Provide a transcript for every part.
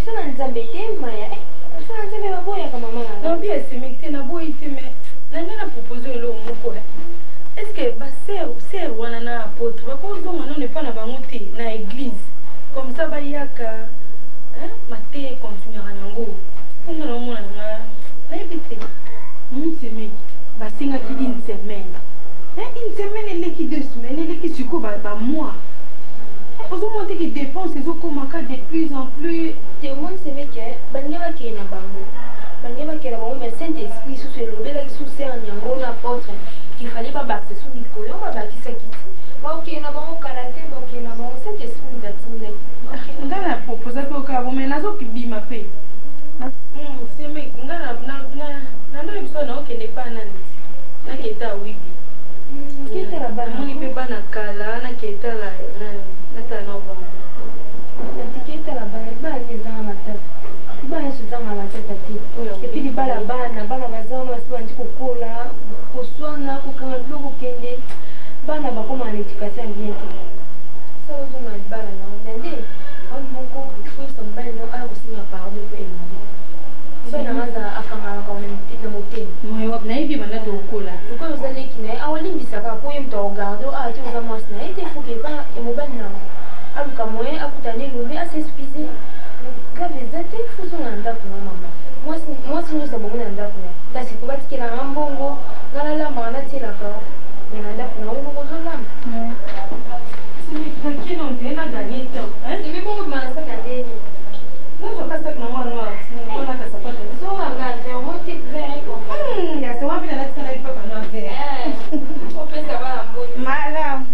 ça n'a pas été Maya. Ça n'a pas boya comme maman. Non bien c'est mais tu n'as pas été mais n'a proposé le mot est-ce que ba sœur wana na apôtre ba ko zonga non ne pas na bangote na église comme ça ba yaka hein maté continuera nango on a mona na éviter c'est mais ba singa qui une semaine une semaine elle est qui 2 semaines elle est qui sur ba mois aux monter qui dépenses les comme de plus en plus c'est au moins c'est mais que bangeba qui na bango bangeba qui na bango mais Saint-Esprit sous le lobé là sous sœur nyango na apôtre il fallait pas battre sur Nicolas, on va battre ça qui moi ok na bon karaté ok na bon cet esprit d'attendre ngala proposer que ka bon mais nazo ki bima pe c'est mais ngala na ndo biso na ok ne pas nani na keta wibi keta la bana moni pe bana kala na keta la na ta nova na tiketa la bana ba ni za matata ba yesu za matata ti et puis bana bazama basi kokola koswana kokanga biloko kende bana bakoma na éducation bien te ça ozonga libala na nande on moko kristo mbali no ala kosinga parole pe emabe bana maza akanga na motema na hivi bana tokola uko ozaleki na ye awolimbisaka po ye moto aogarde ati oza mwasi na ye te foke ba emobali na aluka moyen akutani elobi asespise grave eza te fozonga na ndako na mama mwasi nyonso abongo na ndako na ye kasi po batikelanga mbongo ngana lambaka natielaka me na ndako na oyo moko ozolamba tranquille on te na gagner temps hein ebi bongo bimanasaka te nazokasaka na mwana wana kasapata zonganga te omote vere yase wapi na natikala ipapa na vere opesa bana mboni malamu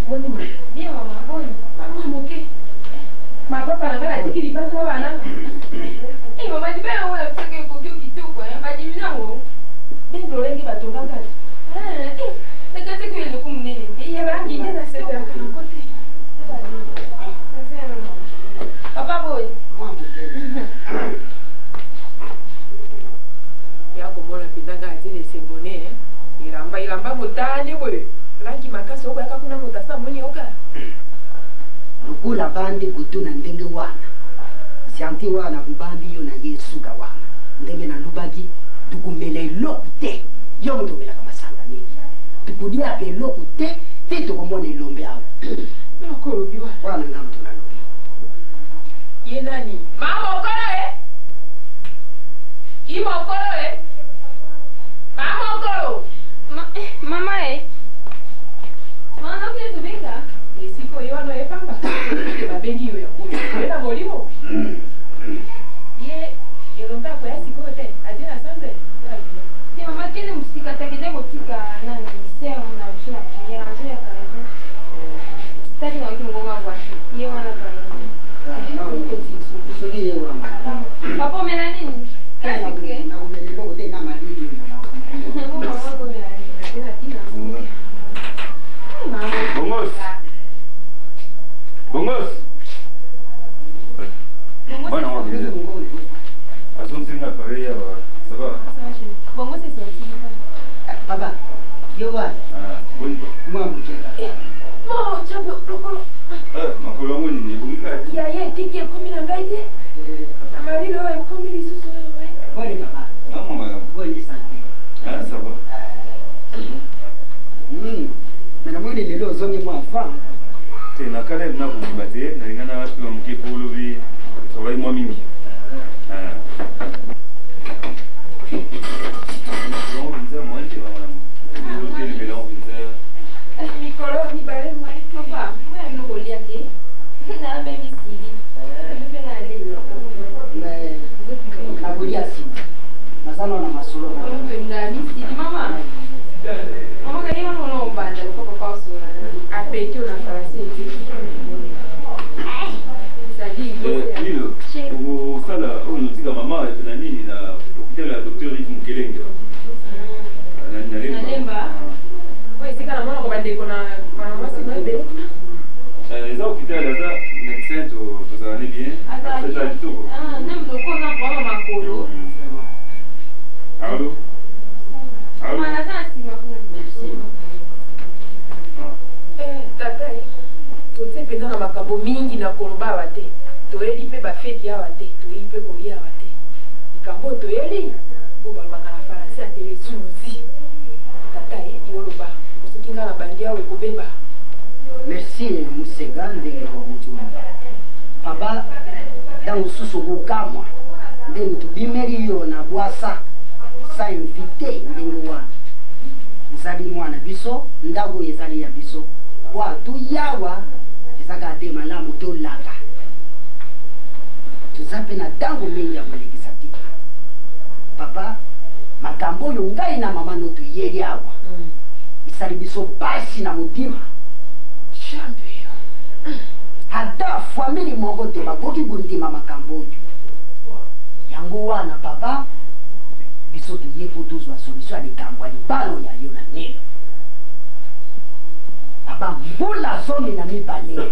boni ma bien mama boni mama moke ma papa na ngala tikili basa bana mama di bana wala kusaka kokyo kitoko badimina wo bindo lengi batokanga ekate kwele kumunene iye bangi tena sasa kote papa boy ya komona pindanga atine sembone ilamba motane bwe langi makasi oko yakakuna motasa moni oka lukula bandi kutuna ndenge wana sianti wana kubandi yo na Yesu ga wana ndenge na lubagi tukumele lokute yo mutumela kama sanga nini tukudia ke lokute tito komone lombe awo nakolo biwa wana ngamu tunalobi ye nani mama okolo ima okolo mama okolo mama mama okile tubika esiko yo ano epamba babengi yo yakuyo ena molimo ye elonga kwa siko te adina sambe te mama kele musika takete kotika nani ser na chuna kia nzo ya karabe tati na ukimo ngoma bwasi ye wana kwa papa mena nini kasi kre na kumele lokute na madidi mama wangu mena nini tena tina Bongos. Bongos. Bwana wangu mzee. Asante sana kwa hiyo ça va. bongo c'est sorti papa yo wa Bongo. mwamu cheka oh chapo lokolo Makolo wangu ni bungati. ya ye tiki komi na ngaite amari lo komi lisusu wewe pole papa Mama. pole sana Ça va. Mena mwini lelo zonge mwafa Tena kale na kubate na ngana watu wa mkipolo bi sabai mwa mimi. Bon, binza mwanje mama. Ndio tele belon binza. mikolo ni bare mwa papa mwa no golia ke na be misili ndio na leo me nakulia simu nasana na masolo na misili mama mama kani mama no banda kwa papa sura apeti una farasi Lilo, au sala au notika mama na nini na hôpital ya docteur Yves Mukelenge. na lemba wewe sika na mwana kwa bandeko na mama si mwebe Les hôpitaux là médecin to ça allait bien. C'est à tout. nem do ko na kwa mama makolo Allô? Allô? mama na tasi makuna ta penza na makambo mingi na koloba awa te toyeli mpe bafeti awa te toyeli mpe kolia awa te likambo toyeli po balobaka na faransa ya telesuzi tata yoloba soki nga na bandi awa ekobeba. Merci Musega ndenge wamutumba papa dangu susu kukamwa ndenge tubimeri yo na bwasa sa invité ndenge wana uzali mwana biso ndago ezali ya biso kwa tuyawa ezaka te malamu tolaka tuzape na dango mingi ya kolekisa tika papa makambo oyo ngai na mama no tuyeli awa esali biso basi na motima ata famili moko te bakoki kondima makambo oyo yango wana papa biso tuye po tozwa solution ya likambo ya libala oyo ayo na nilo papa mbula 12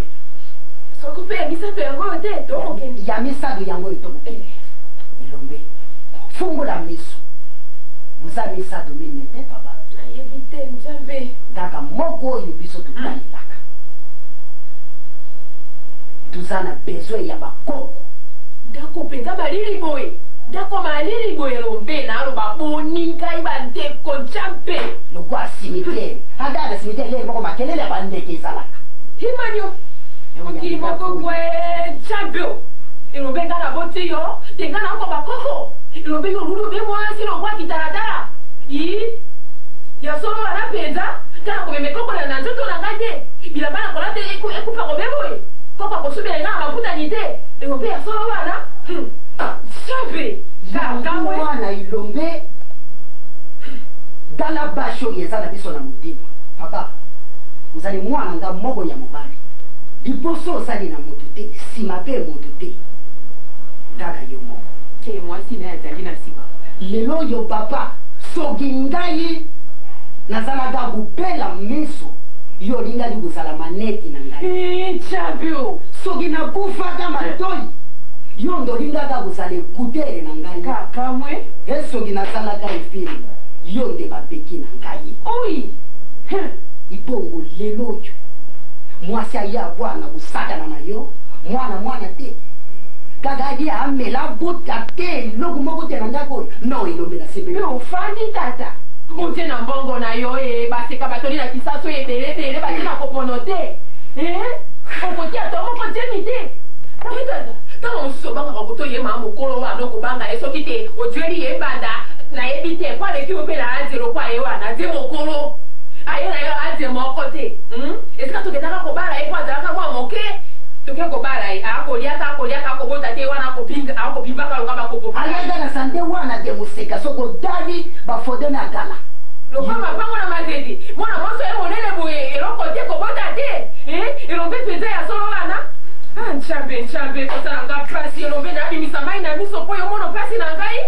soko mpe ya misato yango oyo te tokokende ya misato yango oyo tokokende elombe fungola miso buza misato mine te papa nayebi te nzambe kaka moko oyo biso totalelaka tuza na besoin ya bakoko ndako mpenza malili boye ndako malili boye lombe naloba boni ngai bandeko nzambe lokwa cimetière ata na cimetière leli moko makelele ya bandeke ezalaka himanio mokili moko kwe nzambe o elombe ngai naboti yo te ngai naoko bakoko elombe yo oluli obe mwasi lokwa kitalatala ya solo wana mpenza tala komemekokona na nzoto na ngai te bilamba na kola te ekufa kobeboye koko akosubela nga mabutani te elombe ya solo wana nzambe kakamwe wana ilombe dala basho oyo eza na biso na motima papa ozali mwana nga moko ya mobali liboso ozali na moto te nsima mpe moto te tala yo moko ke mwasi na azali na nsima lelo oyo papa soki ngai nazalaka kobela miso yo olingaki kozala maneti na ngai nchabio soki nakufaka matoi yo ndolingaka kozala ekutere na ngai kakamwe esoki nasalaka efili yo nde bapeki na ngai oyi ibongo lelo oyo mwasi aya bwana kosakana na yo mwana te kaka adi amela bota te eloko moko te na ndako oyo no elombela sebele ofandi tata otie na mbongo na yo baseka batoli na kisaso ebelebele batie na kopono te okotia to moko tiemi te ntango mosusu obangaka kotoyema mokolo wana okobanga ye soki te ojweli ye banda nayebi te po aleki mpe na azelo kwa ye wana azie mokolo aye na yo azie moko te esika tokendaka kobala ye po azalaka mwa moke toke kobala ye akoliaka akobota te wana akobimbaka longa bakopo aliaga na sante wana te moseka soki odali bafode na gala lokwa mapango na mazedi mwana mwasi ye monene boye eloko te kobota te elombe mpenza ya solo wana nchambe kosalanga mpasi elombe nabimisa mai na miso mpo yo mono mpasi na ngai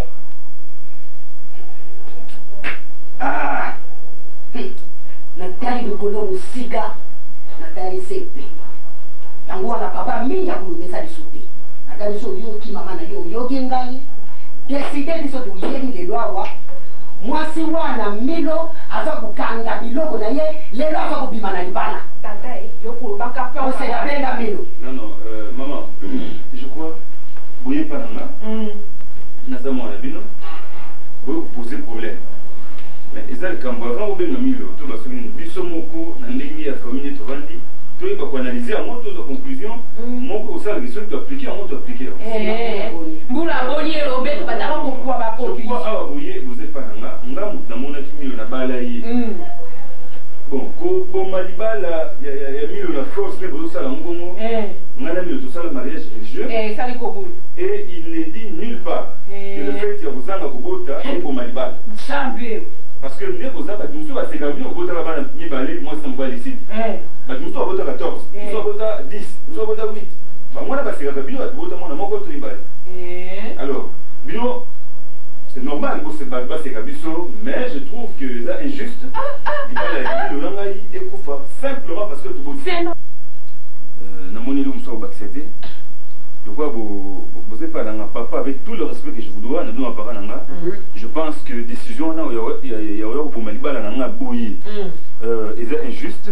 natali likolo mosika natali se epe yango wana papa mingi akolobesa liso te natali so oyoki mama na yo oyoki ngai deside biso toyeli lelo awa mwasi wana milo aza kokanga biloko na ye lelo aza kobima na libala tata yokolobaka pe oseka mpenga milo non maman je crois boye pa nanga naza mwana bino boye kopose problème mais eza likambo avant obenga milo to basoki biso moko na ndenge ya famille tovandi toyeba koanalyse yango tozwa conclusion moko kosalaki soki toaplike yango toaplike yango mbula boni elombe tobandaka kokuwa bakonklusion awa boye boze pa nanga nga motu namonaki milo nabala ye bon koboma libala ya milo na force mpe bozosala ngongo nga na milo tosala mariage religieux esali kobulu et il ne dit nulle part que le fait ya kozanga kobota eboma libala chambe parce que nde koza bato mosusu baseka bino kobotaka bana mibale mwasi na mobali esili bato mosusu babota 14 mosusu babota 10 mosusu babota 8 bango wana basekaka bino bato bota mwana moko to mibale alors bino c'est normal baseka biso mais je trouve que eza injuste libala ya bino na ngai ekufa simplement parce que toboti namoni elo mosusu akobakisa te pourquoi vous êtes pas dans papa avec tout le respect que je vous dois, nous papa nanga. Je pense que décision na ya pour malibala nanga boyi est injuste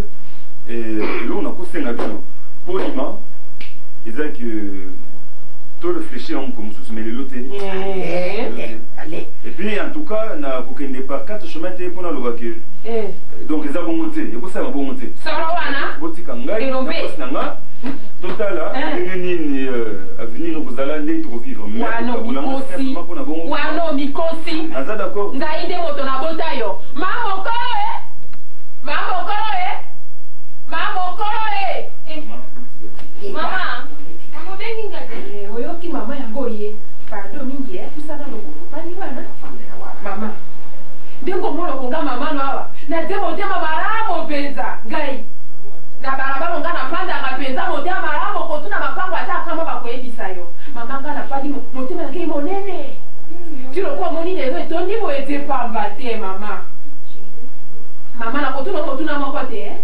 et là on a conseillé na bino poliment, ils disent que tout réfléchir comme sous mais le allez. Et puis en tout cas, na kokende par 4 chemins pour na lovaque. Donc ils ont bon monté, et pour ça ils bon monté. Sorowana. Botikanga, na total là, nini avenir vous allez revivre. Wano mikosi. Aza d'accord. Ngaide moto na bota yo. Mama oyoki mama yango ye. Pardon mingi tusana lokolo. Pani wana. Mama. Ndeko molo konga mama no awa. Na demo tema maramo penza. Ngai. Na barabara ngana panda ngapenza motema maramo kotuna mapango ata kama bakoyebisa yo. Mama ngana padi motema ngai monene. Tiro kwa moni lero etondi mo ete pamba te mama. Mama na kotuna moko te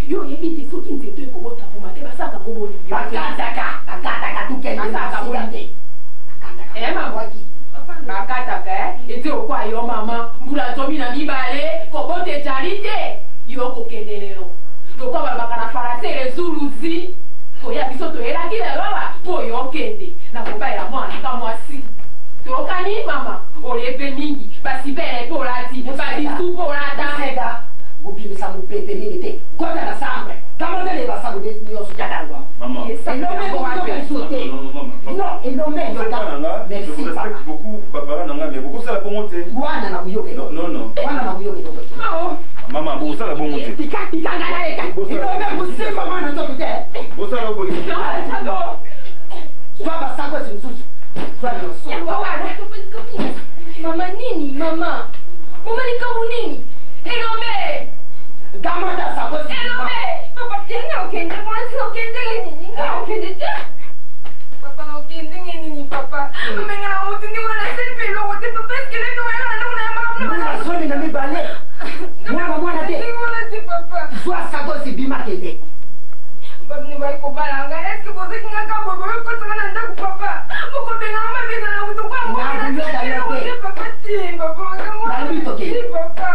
yo yebiti soki nzeto ekobota mbuma te basaka ngoboni bakataka tukende basaka ngoboni mama bakataka ete okwa yo mama mbula tomi na mibale kobota etali te yo kokende lelo lokwa balobaka na farase ezuluzi koya biso toyelaki lelo awa mpo yo okende na kobayela mwana ka mwasi tokani mama olebe mingi basibele mpo olati badisu mpo olata bubimisa mupepe nini te kota na sambre kama ndele basabu de nyoso jadangwa maman non elombe yoga merci je respecte beaucoup papa nanga mais beaucoup ça la bon monter wana na kuyoge non wana na kuyoge maman beaucoup ça la bon monter tika ngana eka elombe musema mwana to te beaucoup ça la bon monter swa basako sinsusu swa nyoso Mama nini mama ni kama nini elombe Gamada sako elombe papa tena ukende mwanzo ukende nini ukende papa na ukende nini papa mmenga na uti ni wana selfie lo wote papa skele no yana na mwana soni na mibale mwana te papa swa sako si bima kende papa ni bali ko balanga eske boze kinga ka bobo ko tsana ndaku papa ko benga mama benga na uti kwa mwana papa ti papa na lito ke papa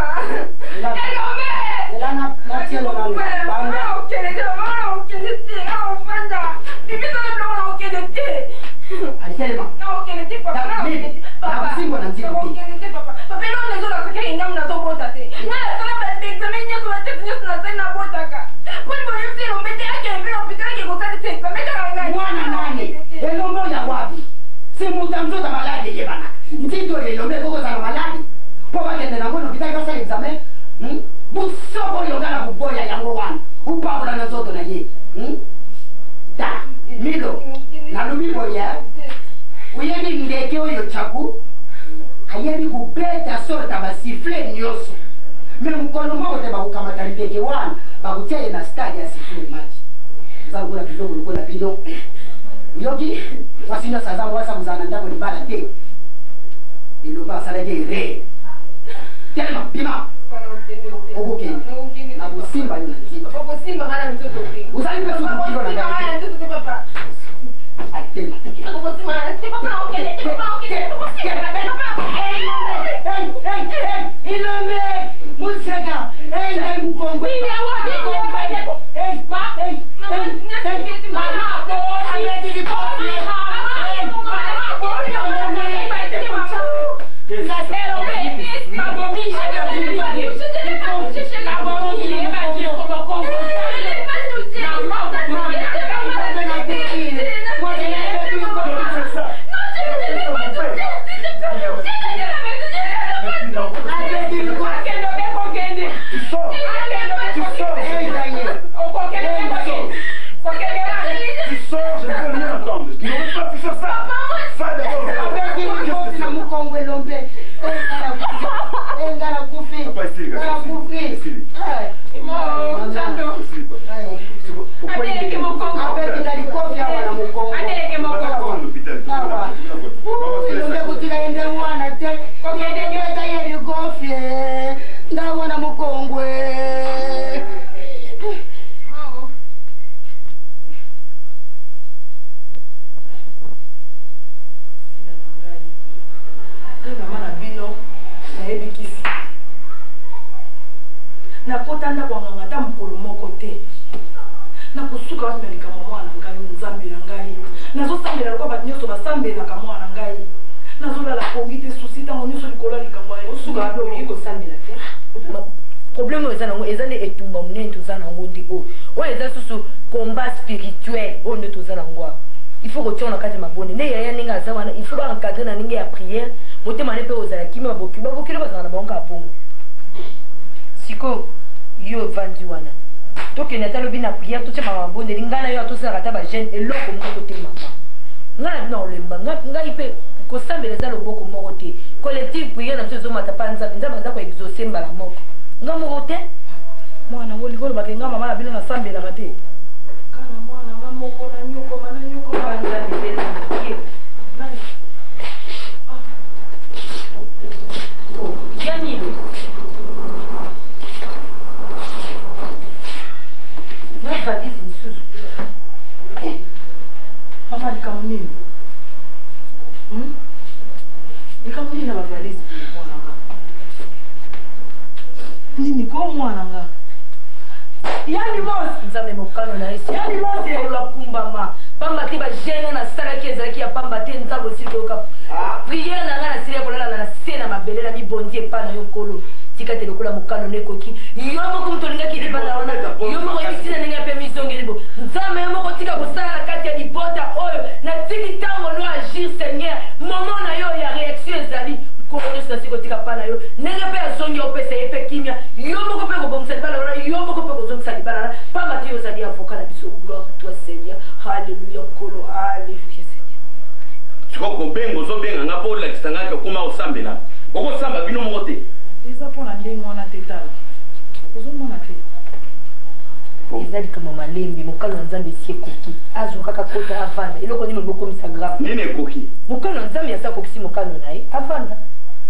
elombe elana na tielo na banga aliselema na kusimbo na mziki mwana nani elombe ya wapi simuta mzota maladi yebana ntito elombe koko za maladi po bakende na ngono bitaka basa examen busoko yongana kuboya yango wana upabula na zoto na ye ta milo na lumiko ya uyebi ndeke oyo chaku ayebi kubeta sorta basifle nyoso me mkono moko te bakukamata ndeke wana bakutia na stadi ya sifle match zangula kidogo lukola bino yoki wasino saza wasa muzana ndako libala te iloba sala je re tellement pima okokende na busimba yo na nzima okosimba ngana mtoto pe uzali pe suku kilo na ngana mtoto pe papa atema okosimba ngana te papa okende ilombe musega hey mkongo nakotanda kwanganga ta mokolo moko te nakosuka wasimela likambo mwana problème oyo eza nango eza nde etumba monene toza nango nde oyo eza susu combat spirituel oyo nde toza nango awa il faut kotia na kati ya mabonde nde yaya ndenge aza wana il faut baencadre na ndenge ya prière motema ne mpe ozala kimia babokili bazala na bango ya bongo sikoyo yo evandi wana tokende ata lobi na prière totia mabonde ngai na yo atosalaka ata bagene eloko moko te mama ngai na bino olemba ngai mpe kosambela eza loboko moko te collective prière na biso ezomata mpa nzambe aza koexauce mbala moko nga moko te mwana ngo likolo bake nga mama na bino nasambelaka te kana mwana nga moko na nyokoma nzambe mpeza yanilo na valise lisusu mama likambo nini likambo nini na bavalise mwananga nini ko mwananga yani mosi nzambe mokano na yesu yani mosi elakumbama pamba te bagene nasalaki ezalaki ya pamba te nzambe osili koyoka priere na ngai nasili ya kolalala na se na mabele na mibondi epa na yo nkolo tika te lokola mokano nekoki yo moko moto olingaki libanda wana yo moko ebisi na ndenge mpe mizongeli bo nzambe yo moko tika kosala na kati ya libota oyo natiki ntango no agir seigneur momo na yo ya réaction ezali nkolo nyonso nasi kotika mpa na yo ndenge mpe azongi opesa ye mpe kimia yo moko mpe kobongisa libala wana yo moko mpe kozongisa libala wana pamba te yo ozali avocat na biso gloire à toi seigneur halleluya nkolo halleluya seigneur sikoko bengo ozobenga nga mpo olakisa ngaki okoma osambela okosamba bino moko te eza mpona ndenge wana te tala ozomona te eza likambo malembe mokalo na nzambe esi ekoki azwa kaka kota avanda eloko nini bokomisa grave nini ekoki mokalo na nzambe asa akokisi mokalo na ye avanda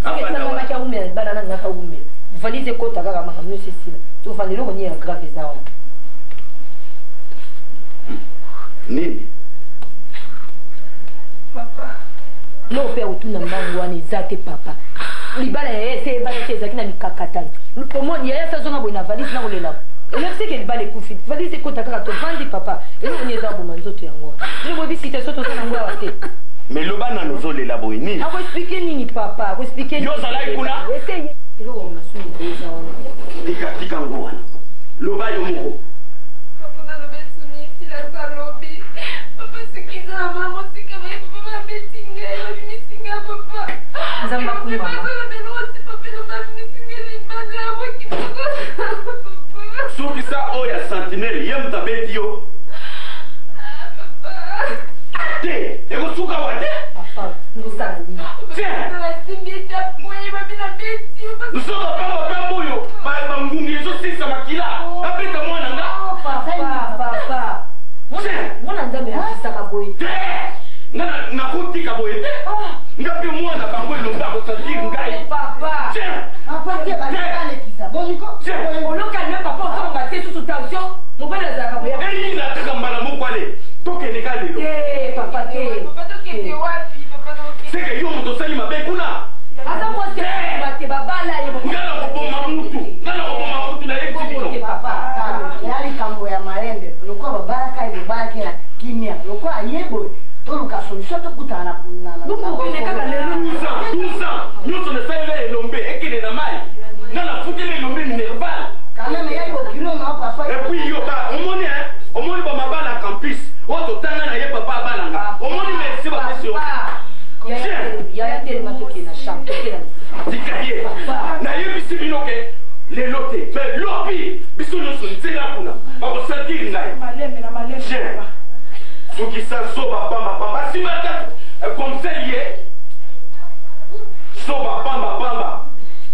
soki aumela libala nanga aka umela valise ekota kaka makambo nyonso esila tofanda eloko nini ya grave eza wana nini papa no mpe akotuna mbangu wana eza te papa libala yaya ese ebala te ezalaki na mikakatani pomoni yaya sazonga boye na valise nakolela elokiseke libala ekufi valise ekota kaka tovandi papa eloko nini eza aboma nzoto yango wana nobobisite so toza nango awa te me loba nano ozolela boye nini akoexplike nini papa akoexplike nini yo ozalaki kuna eseye eloko masuni eza wana tika ngo wana loba yo moko papa nalobesi nisila lobi papa sikiza na mama sika baye papa babetinga babimisinga papa nzamba kumama soki sa oyo ya sentinele ye moto abeti yo te ekosuka wa te nsoka pamba pamba oyo bangungi ezosilisa makila abeta mwana nga mwana nzambe asisaka boye te nga nakotika boye te nga mpe mwana bango elonga akosantiri ngai olokalme papa ozonga te susu tension mobali azalaka boye eyina kaka mbala moko ale tokende ka lelo papa te seke yo moto osali mabe kuna aza mwasebate babala ye nga na koboma mutu na ye tibino ya likambo ya malembe lokola babalaka ye bobalaki na kimia lokola ye boye toluka solution tokutana kaka lelo 12 ans nyonso nasalela elombe ekende na mai nga nafutela elombe minerval kameme yali okilo na papa epuis yo omoni bamabala ya campus oyo totanga na ye papa abalanga omoni merci bapesi yo yaya telema tokende na chambre tika ye nayebisi bino ke lelo te me lobi biso nyonso nzela kuna bakosantiri ngai soki sa zoba pamba nsima tatu conseil ye zoba pamba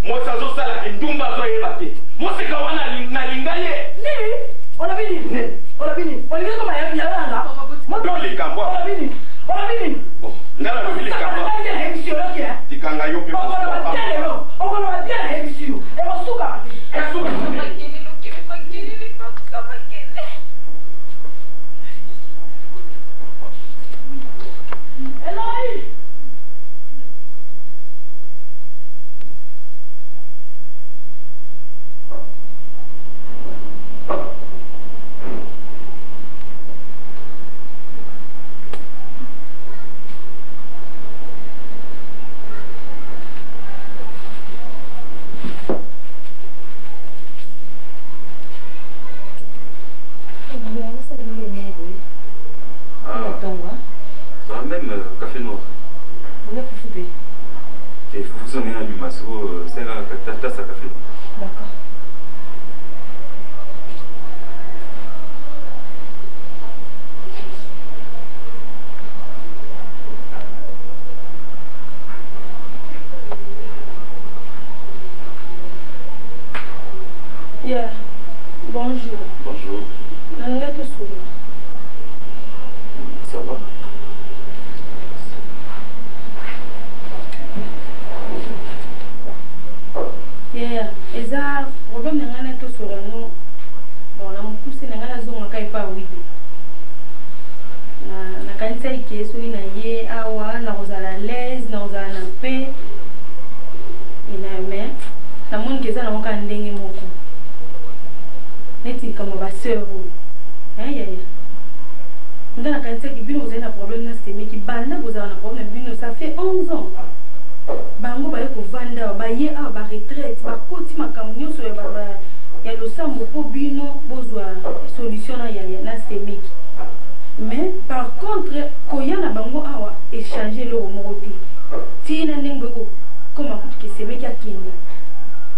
moto azosalaki ndumba azoyeba te moseka wana nalinga ye nga nalobi likambo tikanga yo mpe même café noir. On a profité. Il faut que ça ait un masseau, c'est un tasse à café. D'accord. Yeah. Bonjour. Bonjour. Ça va? Yeah. Eza problème n'engana to sur nous. Bon, la mousse n'engana zonga kai pa wibi. Na kanisa ikeso ina ye awa na rozala l'aise na rozala na paix. Ina mais na monde keza na moka ndenge moko. Neti kama ba sœur. Ya. Ndana kanisa ki bino vous avez un problème na semi ki banda vous avez un problème bino ça fait 11 ans. Bango ba yeko vanda ba ye a ba retraite ba koti makambo nyonso ya ba ya losambo po bino bozwa solution na semi. Mais par contre koyana bango awa échanger le morote. Ti na ndenge ko comme akuti ki semi ki akinde.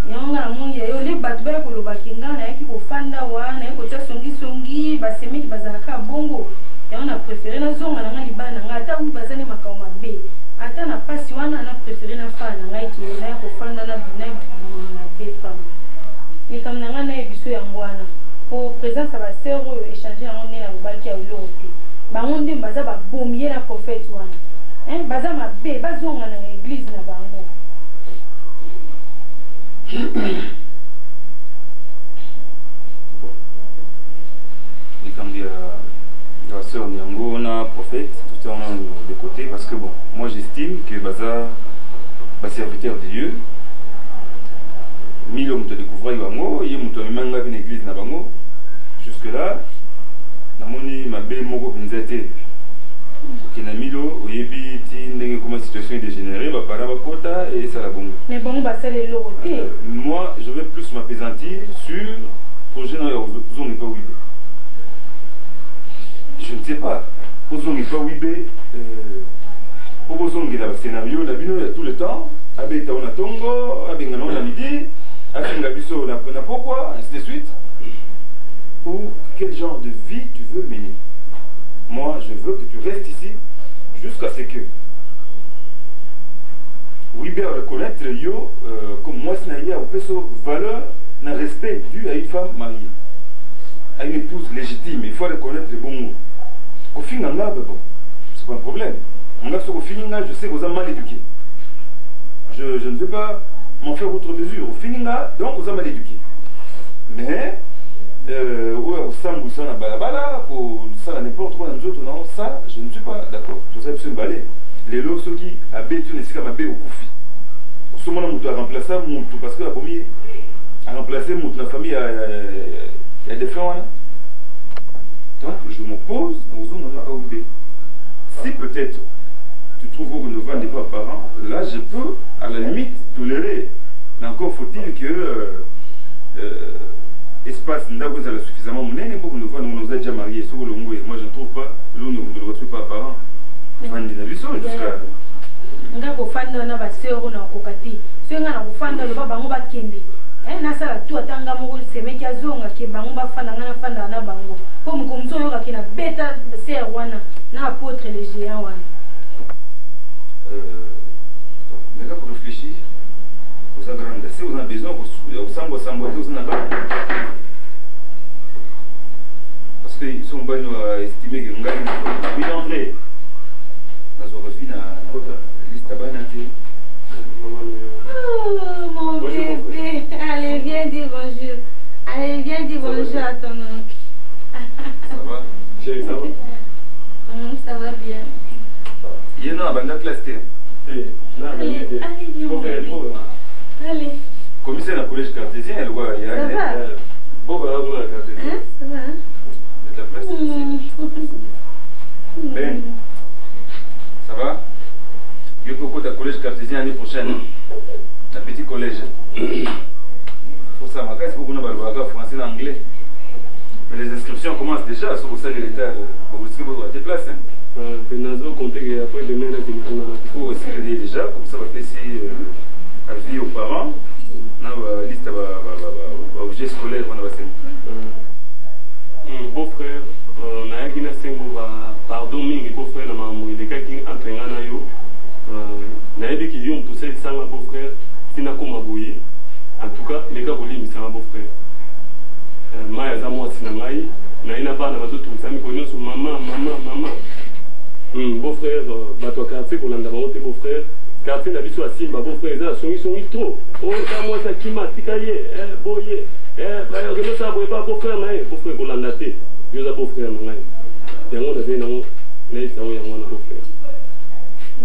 Yanga mon ya yo le batu ba ko loba kinga na yaki ko fanda wa na yako tia songi ba semi ki bazaka bongo. Et on a préféré la zone à la libana, ata ou bazane makoma be. Ata na pasi wana na préféré na fa na ngai ki na ko fanda na bina na be fam. Ni kam na ngana e biso ya ngwana. Po présence ba sœur o échanger na on na baki ya lote. Ba onde baza ba bomie na prophète wana. Baza ma be bazonga na église na bango. Ni kam dia la sœur Nyango, on a prophète, tout ça on a de côté, parce que bon, moi j'estime que Baza, serviteur de Dieu, mille hommes te découvrir Yango, il y a une église na bango, jusque là, na moni ma belle moko vinzete, qui na milo, oyebi ti ndenge comment situation est dégénérée, ba para ba kota et ça la bongo. Mais bon ba ça les loté. Moi, je vais plus m'apaisantir sur projet na zone pas ouïe. Je ne sais pas. Posons pas Wibé. Posons le scénario. La bino il y a tout le temps. Abe ta on a tongo. Abe ngana on a midi. Abe ngabiso na pourquoi ainsi de suite. Ou quel genre de vie tu veux mener? Moi, je veux que tu restes ici jusqu'à ce que Wibé reconnaître yo comme moi sinaïa au peso valeur, un respect dû à une femme mariée, à une épouse légitime. Il faut reconnaître les bons mots. Au final, c'est pas un problème. Je sais que vous êtes mal éduqués. Je ne vais pas m'en faire outre mesure. Au final, donc vous êtes mal éduqués. Mais, au sambo, ça n'a balabala, ça n'importe quoi dans les autres, non, ça, je ne suis pas d'accord. Vous avez besoin de balai. Les lots, ceux qui habitent, c'est comme au koufi. Au ce moment, on a remplacé mon tout, parce que la première a remplacé la famille, il y a des frères. Donc, je m'oppose aux zones à Oubé. Si peut-être tu trouves que ne vendez pas parents, là je peux à la limite tolérer. Mais encore faut-il que espace n'avons pas suffisamment monnaie pour que nous nous a déjà mariés sur le Ngoué. Moi je ne trouve pas, l'on ne le retrouve pas parents. Vendez la vision jusqu'à. Nga ko fanda na ba sero na kokati. So nga na ko fanda lo ba bango ba kende. Na sala tu atanga mo semeki azonga ke bango ba fanda nga na fanda na bango. Po mu komzo yo ka kina beta ser wana na apôtre les géants wana. Mais là pour réfléchir, vous avez si vous avez besoin vous sambo vous n'avez pas. Parce qu'ils sont bons à estimer que ngai oui André. Dans une refine à liste à banati. Oh mon bébé, allez viens dire bonjour. Allez viens dire bonjour à ton oncle. Ça va? Chérie, ça va? Ça va bien. Il y en a un bande classe. Allez, viens. Allez. Commissaire dans le collège cartésien, elle voit. Ça va? Bon, bah là, vous la cartésien. Ça va? De la place ici. Ben, ça va? Je vais au collège cartésien l'année prochaine. Un petit collège. Pour ça, ma casse, beaucoup de français et anglais. Mais les inscriptions commencent déjà sur le salle de l'État. Vous savez, vous avez des places. Penazo compter après demain là il faut aussi créer déjà comme ça va passer avis aux parents na ba liste ba objet scolaire on va passer beau-frère na yaki na sengo ba pardon mingi beau-frère na mamu il kaki entraîner na yo na yebi ki yo mtu sel sanga beau-frère tina koma boye en tout cas les gars bolimi sanga beau-frère maya za moi sina ngai na ina bana bazotu sami ko nyonso mama beau-frère bato quartier kolanda bango te beau-frère quartier na biso asimba beau-frère eza songi trop oh ta moi ça kima tika ye boye remet ça boye pas beau-frère na ye beau-frère kolanda te yo za beau-frère na ngai yango na zena ngo na isa ngo yango na beau-frère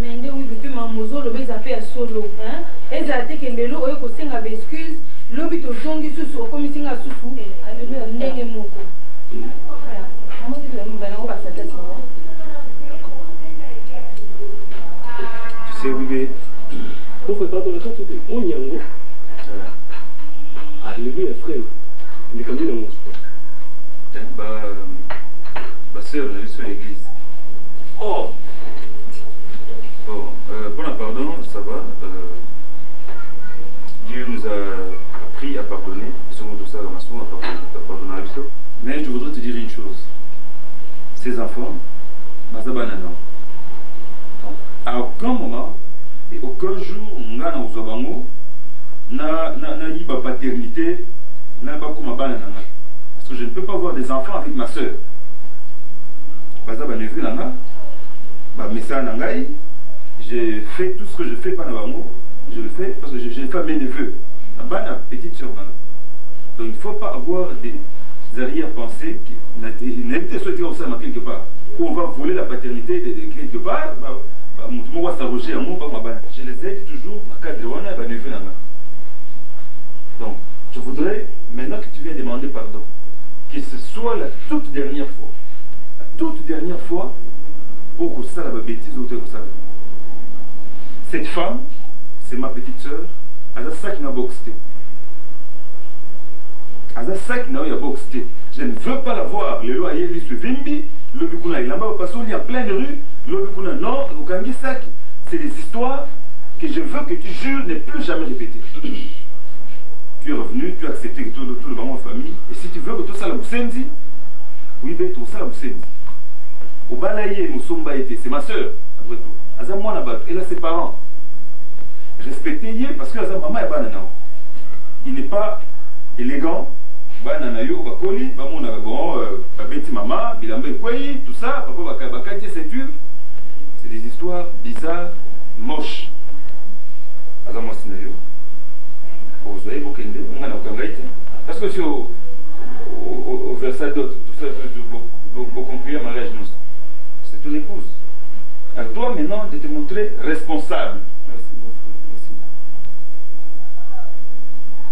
mais nde oui depuis mamozo lobe za fait solo hein eza te ke lelo oyo ko senga ba excuse lobi to zongi susu okomisinga susu ndenge moko tu sais oui beau-frère pardon na kato te onyango alléluia frère ni comme ni mon bah sœur on a vu sur l'église oh bon pardon ça va Dieu nous a appris à pardonner tout ça dans la source à pardonner à Biso. Mais je voudrais te dire une chose ces enfants à aucun moment et aucun jour ngana uzobango na yiba paternité na ba kuma bana nanga parce que je ne peux pas voir des enfants avec ma sœur baza ba neveu nanga ba mesa nangai je fais tout ce que je fais pas na bango je le fais parce que j'ai fait mes neveux na bana petite sœur nanga donc il ne faut pas avoir des arrière-pensées qui n'étaient souhaitées comme ça quelque part où on va voler la paternité de quelque part je les aide toujours donc je voudrais maintenant que tu viens demander pardon que ce soit la toute dernière fois pour que ça la bêtise cette femme c'est ma petite sœur elle a ça qui n'a boxé je ne veux pas la voir le loyer lui Vimbi le bikuna il parce qu'il y a plein de rues le bikuna non c'est des histoires que je veux que tu jures ne plus jamais répéter. Tu es revenu, tu as accepté que tout le monde en famille et si tu veux que tout ça la boussendi oui ben tout ça la boussendi au balaye Moussomba était c'est ma soeur après tout Azam moi là-bas elle a ses parents respectez-les parce que Azam maman est banana il n'est pas élégant banana yo bakoli bamona bon babeti mama bilamba ekweyi tout ça papa bakati ceinture c'est des histoires bizarres moches azama scenario ozoye bokende ngana okangaite parce que si au verset d'autres tout ça pour conclure mariage nous c'est ton épouse à toi maintenant de te montrer responsable. Merci mon frère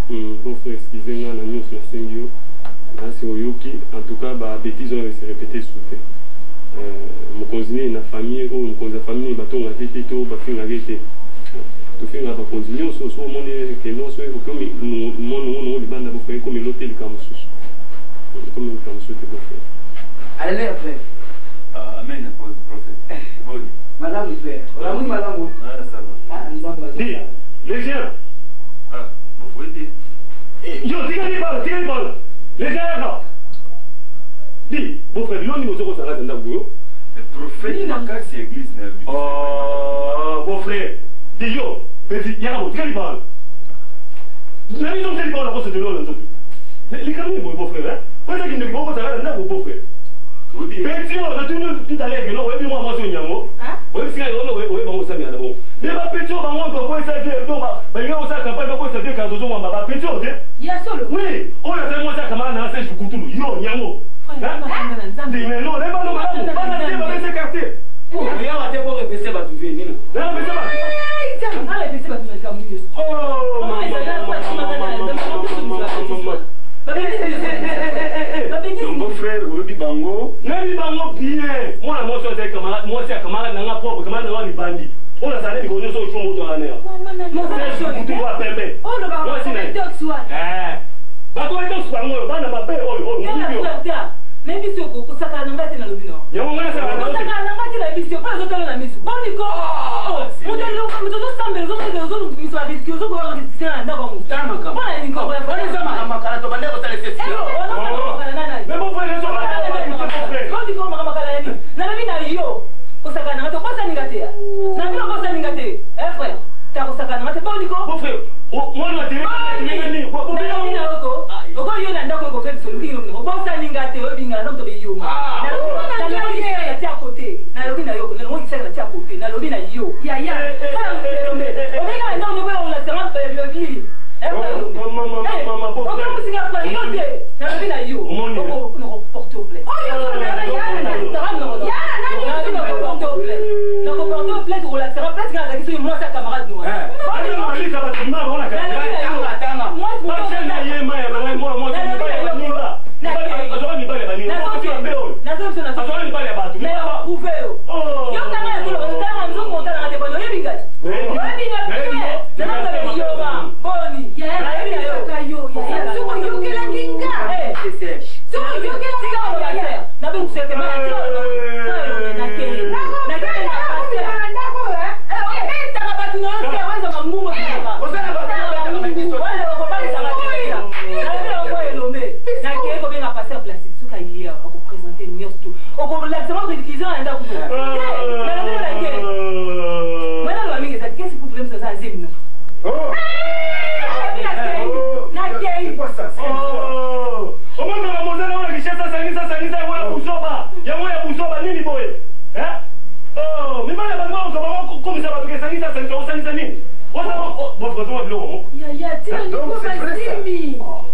merci bon frère excusez-moi na news na sengio merci oyoki en tout cas ba bêtises on se répéter souté mokonzi na famille ou mokonzi famille batonga tete to bafinga gete to finga ba konzi so monde que non so comme mon libanda bo faire comme l'hôtel comme sous comme comme sous te faire allez après amen prophète bon madame frère oui madame ça va dis les gens bon faut dire yo tigani bala les gens là dis bon frère l'on nous oko sala tenda buyo le prophète makasi église na bon frère dis yo petit yako tigani bala nani donc tigani bala ko se de l'on nzoto les camis bon frère hein pas ça qui ne peut pas sala tenda bon frère petit on a tout à l'heure non oui moi so nyango oui c'est on oui bon ça bien bon mais ba petit on va on ko ça bien to ba nga on ça campagne ba ko ça bien quand on va ba petit on ya solo oui on a tellement ça kama na c'est jukutulu yo nyango mais non les ba no malamu ba na ba se quartier il y a un pour répéter ba tu venir là mais ça va ah répéter ba tu me comme lui oh donc beau frère obi bango nani bango bien moi la moto c'est camarade moi c'est camarade na propre camarade na bandi on a salé ko so cho moto la ner tu vois pembe oh le ba ko ba ko eto swango ba na mabe mais biso ko saka na ngati na lobino yango ngana saka na ngati nalobi na yo kosakana nga te okosaninga te na bino okosaninga te frère takosakananga te mpo niko mwana te okoyo na ndako ekofe biso obosaninga te oyebingana ndomo tobe yoma nalobi na tia kote nalobi na yo okisaka na tia kote nalobi na yo yaya obengana ndako noboyolasanga biologie okomusinga fa yo te nalobi na yo okoporte au plainte porte au plainte relaxera place nga azalaki soki mwasi ya camarade noa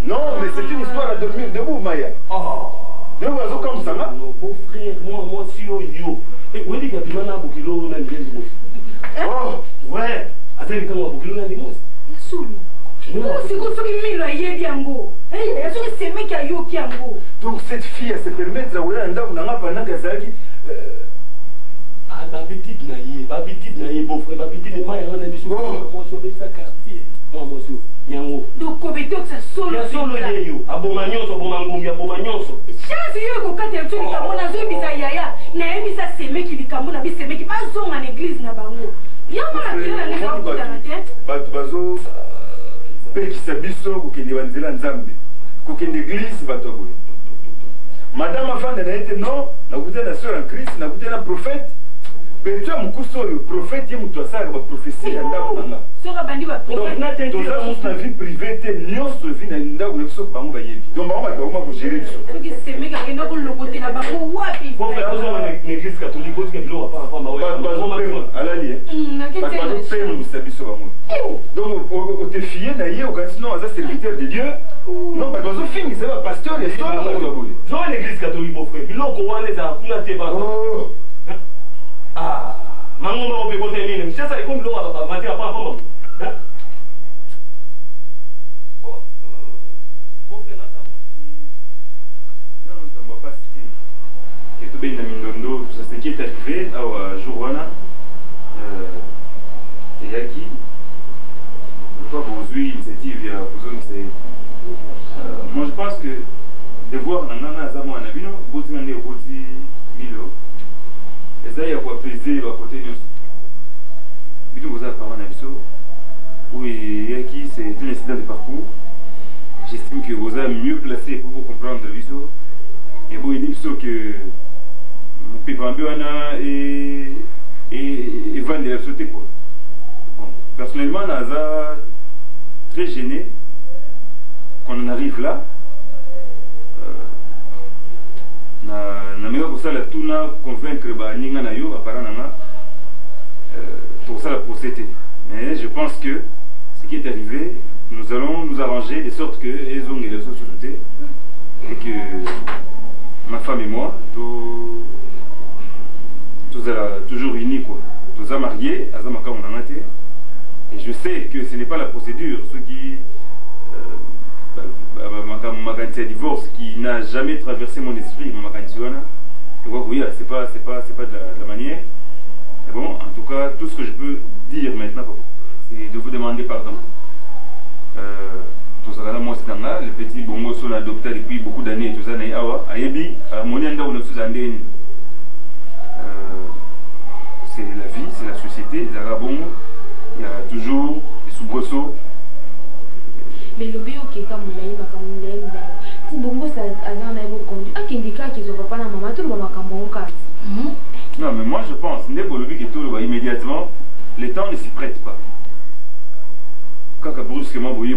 Non, mais c'est une histoire à dormir debout, Maya. Donc, on a comme ça, là. Mon frère, moi, si yo. Et où est-ce qu'il y a du mal à Bukilo dans les mots? Oh, ouais. Attends, il y a Bukilo dans les mots. Donc, cette fille, elle se permet de rouler un dame dans la panagazaki. Ah, babitide naïe, beau-frère, babitide de Maya, on a dit, moi, je vais sa quartier. Moi, monsieur, Nyango. Donc, comment tu as solo? Ya solo yeyo, abomanyonso, abomangumbi, abomanyonso. Chance yo ko kati mtu nikamona zo bisa yaya, na ebisa semeki likamona bisemeki bazonga na église na bango. Yango na kila na ngaka kuta na tête. Batu bazo pekisa biso kokende banzela nzambe. Kokende église batu boye. Madame afande na été non, na kuta na sœur en Christ, na kuta na prophète. Pertua mukuso le prophète yemutu asaka ba prophétie ya ndako nanga. Soka bandi ba prophète. Donc ça mutu na vie privée te nyonso vie na ndako na biso bango ba yebi. Donc bango ba ko gérer biso. Soki semeka kenda ko lokote na bango wapi? Bon frère, on a une église catholique qui est bilo pa pa ba. Alali. Na kete. Ba ko pena musabiso bango. Donc o te fier na ye o kasi non aza serviteur de Dieu. Non ba ko zo fini c'est ba pasteur et histoire na ko boye. Zo une église catholique bon frère. Bilo ko wana za kuna te ba. Ah, mango ba ope kote nini? Mshasa iko bilo ba vati apa apa ba. Mindondo, tout ça, c'est qui est arrivé à Jourwana et Yaki. Je crois que vous initiative, moi je pense que de voir Nangana Azamo Anabino, Boutangane au côté Milo, et ça il y a quoi peser à côté de nous. Bito vous avez parlé Nabiso, oui, Yaki c'est un incident de parcours. J'estime que vous êtes mieux placé pour vous comprendre Nabiso. Et vous dites que Pépambiana et Van de la société quoi. Bon, personnellement, Naza très gêné qu'on en arrive là. Na mega pour ça la tuna convaincre ba ninga na yo apparemment pour ça la procédé. Mais je pense que ce qui est arrivé, nous allons nous arranger de sorte que les hommes et les sociétés et que ma femme et moi tous toujours unis quoi. Tous mariés, azamaka on a été. Et je sais que ce n'est pas la procédure. Ceux qui ma divorce qui n'a jamais traversé mon esprit, ma oui, c'est pas de la manière. Mais bon, en tout cas, tout ce que je peux dire maintenant, c'est de vous demander pardon. Tout ça, moi, c'est là, le petit bongo son adopté depuis beaucoup d'années, tout ça, ayebi, monianda on a tous andé. C'est la vie, c'est la société, il y a toujours des soubresauts. Mais le bio qui est comme si bongo ça a un conduit, à qui indique qu'ils ont pas la maman, tout le monde a Non, mais moi je pense, immédiatement, les temps ne s'y prêtent pas. Quand brusquement, boye,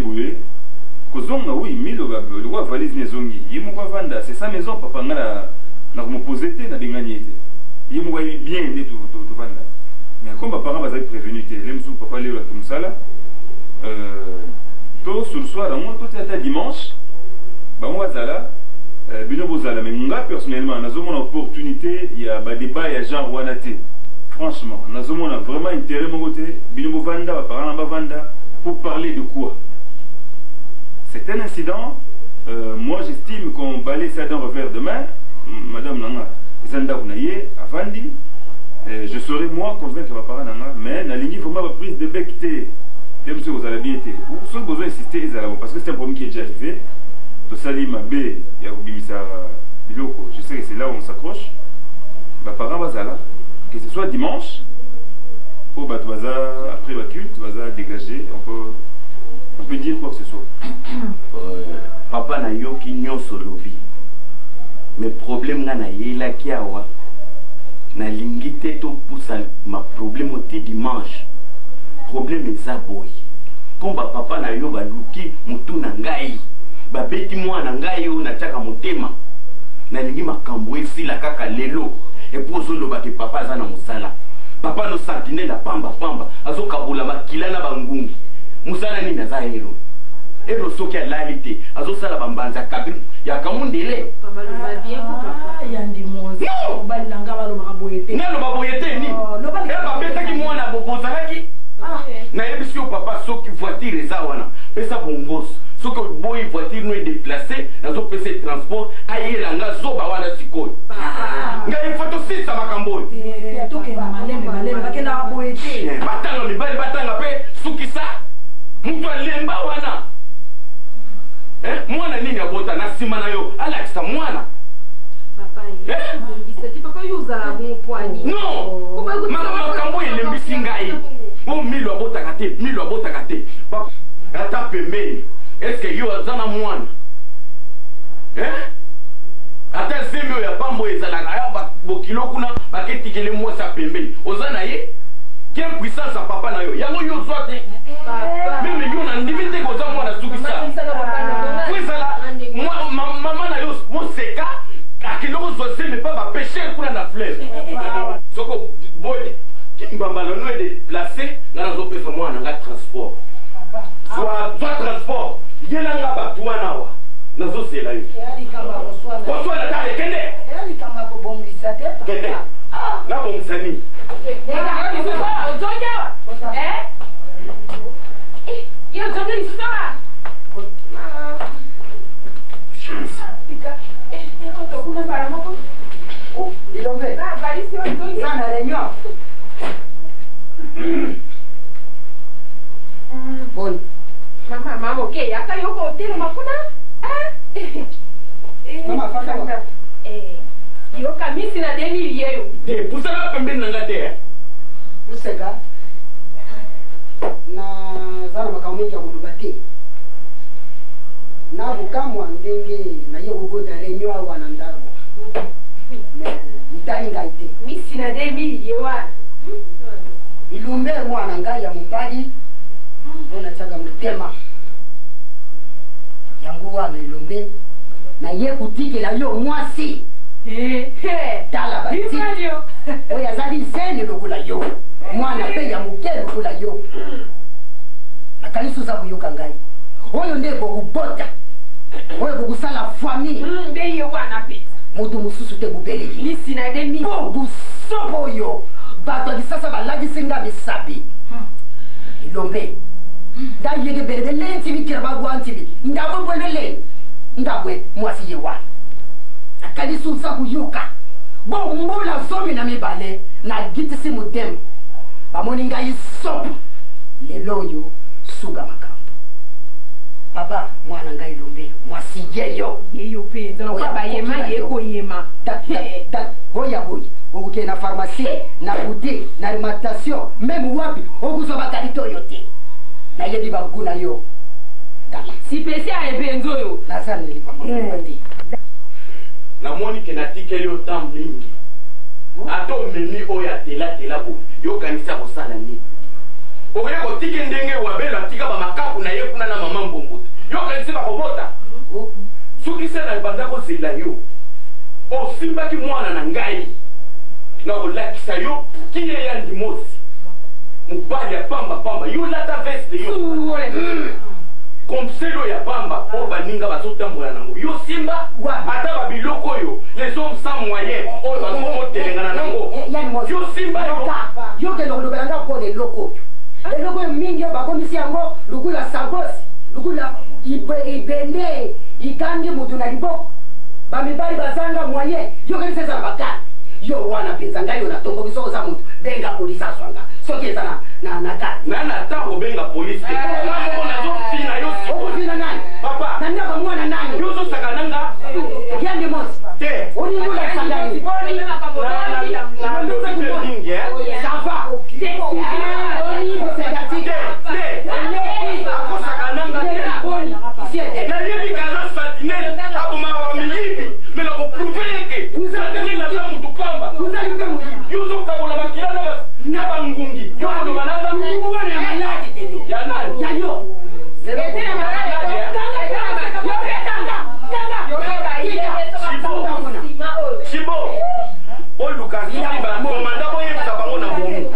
Kozonga, oui, le roi valise Nezongi, il m'a vanda, c'est sa maison, papa, n'a me posé, n'a bingani. Il m'a bien aidé tout vanda. Mais comme mes parents m'avaient prévenu, les msou, papa, les comme ça là, tout sur le soir, tout était dimanche, on va là. Mais moi personnellement, nous avons une opportunité, il y a des débats, il y a Jean Rouanaté. Franchement, nous avons vraiment intérêt pour parler de quoi? C'est un incident, moi j'estime qu'on balaye ça d'un revers de main. Madame Nanga, Zanda Ounaye, Avandi, je saurais moi convaincre ma parent Nanga, mais la ligne vraiment prise de bec, même si vous avez bien été. Vous avez besoin d'insister, parce que c'est un problème qui est déjà arrivé. Je sais que c'est là où on s'accroche. Que ce soit dimanche, ou après le culte, dégager, on peut dire quoi que ce soit. Papa na yo ki nyonso lobi. Mais problème na yela ki awa na lingite to poussa ma problème oti dimanche. Problème eza boy. Komba papa na yo baluki mutu na ngai. Babeti mwana ngai yo na chaka motema. Na lingi makambo esila kaka lelo. Et pour zoloba ke papa za na musala. Papa no sentinelle na pamba azokabola makila na bangungi. Musala ni na za hero. Ero soki alalité azosala bambanza kabiri ya kamundele papa lo ba bien pour papa ya ndimonzi balanga balo maboyete ngalo baboyete ni ba beta ki mwana bobozalaki na yebisi yo papa soki voiture eza wana pesa bongos soki boyi voiture no déplacer nazo pesa transport ayelanga zoba wana sikoyo ngai photo sisa makambo toke na malembe bakenda baboyete batanga mibali batanga pe sukisa mtu alemba wana mwana nini abota na sima na yo alakisa mwana papa yuza la bon poignet non makambo elembisi ngai o milo abotaka te papa ata pembeni eske yo aza na mwana ata zemi oyo ya pambo ezalaka ya bokilo kuna baketikele mwasa pembeni oza na ye quelle puissance à papa na yo yango yo zwa te meme yo na ndimi te koza mwana sukisa kwezala mama na yo moseka akiloko zwa zemi mpa bapeshe kuna na fleuve soko boy mbambala no edeplace nga nazopesa mwana nga transport zwa transport yelanga bato wana awa nazozela yo koswala tale kende kende nabongisa nini Bon. Mama, ok, aka yoko hotel makuna? Mama faka. Yo kamisi na deli yeyo. De pusala pembeni nanga te. Useka. Na zana makao mengi ya kudubate. Na bukamwa ndenge na yo gogoda renyo awa na ndago. Italinga ite. Misi na deli yewa. Ilumbe mwana ngai ya mubali. Bona chaga mutema. Yangu wana ilumbe na ye kutikela yo mwasi. Tala bati. Oya zali zeni lokula yo. Mwana pe ya muke lokula yo. Na kalisu za kuyoka ngai. Oyo nde bokubota. Oyo bokusala famille. Nde yo wana pe. Mutu mususu te bubeleki. Misi na demi. Bokusopo yo. Bato disasa balagisinga misabi. Ilombe. Da yege berede lenti bi kiraba gwantibi. Ndabwe bwelele. Ndabwe mwasi yewa. Kalisu za kuyuka. Bo mbula zomi na mibale na gitisi mudem. Bamoni ngai sopo. Leloyo suga makambo. Papa mwana ngai Lombe mwasi yeyo. Yeyo pe ndolo kwa bayema yeko yema. Hoya oke na pharmacie na boutique na alimentation même wapi okuzoba kalito yote. Na yebi baguna yo. Dala. Si pesi a ebenzo yo. Nazana nilipamba mbati. Na moni kenatikeli yo tam mingi ata omemi oyo atelatela boye yokanisa kosala nini okoki kotiki ndenge wabela tika bamakaku na ye kuna na mama mbombuta yokanisi bakobota soki se na ebanda kozela yo osimbaki mwana na ngai na kolakisa yo kine ya limosi mobali ya pambapamba yo lata veste yo komselo ya pamba oyo baninga bazotambola nango yo simba ata babiloko oyo les hommes sans moyen oyo bazomotelengana nango yo simba yokende kolobelanga mpona eloko oyo eloko oyo mingi oyo bakomisi yango lukula sagosi lukula ibende ikangi mutu na liboko bamibali bazanga moyen yokendisa eza na bakati yo wana mpenza ngai yo natomboki soki oza mutu benga polisi azwanga soki eza na kati nana ata kobenga polisi te nazofina yo okofina nani papa nandaka mwana nani yo ozosaka nanga yandi mosi te olingula sangani mingi sava akosaka nanga te nayebi kaza sentinele abomaka bamiyibi me nakoprouve sentinele aza mutu pamba yo ozokabola bakila na bangungi yo koloba nanga ya nani yayo Chibo oluka soki bakomanda boyebisa bango na bongo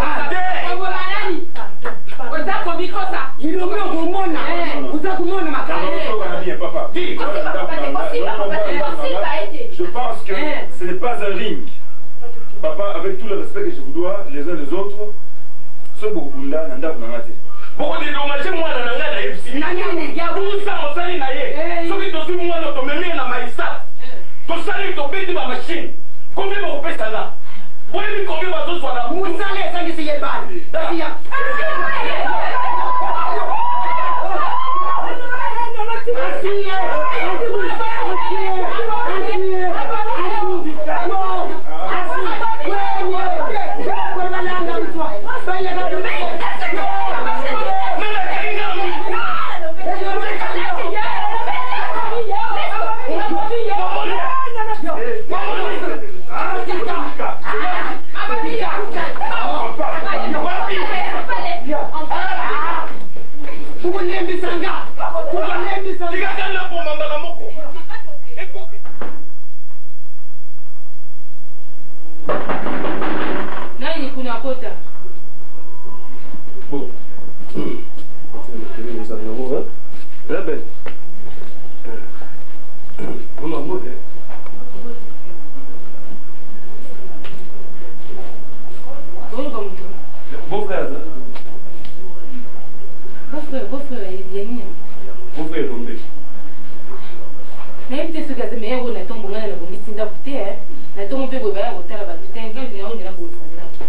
ilongi okomona uza komona makala Je pense que ce n'est pas un ring. Papa, avec tout le respect que je vous dois, les uns les autres, ce bokoula nanda kunangate. bokodedommage mwana na ngai nayebisi yabusa mosali na ye soki tozwi mwana tomemi na maisa tosali tobeti bamashine kombi bokopesanga boyebi kombi bazozwala musala esangisi yebani nani kuna kota Bon. Très belle. Maman, moi, beau frère, ça. Beau frère, il y a nini? Beau frère, tombé. nayebi te soki azeme yango na ntongo ngai na nabongisi ndako te na ntongo mpe boye baya kotala bato te ngai yango ngena bongisa ndako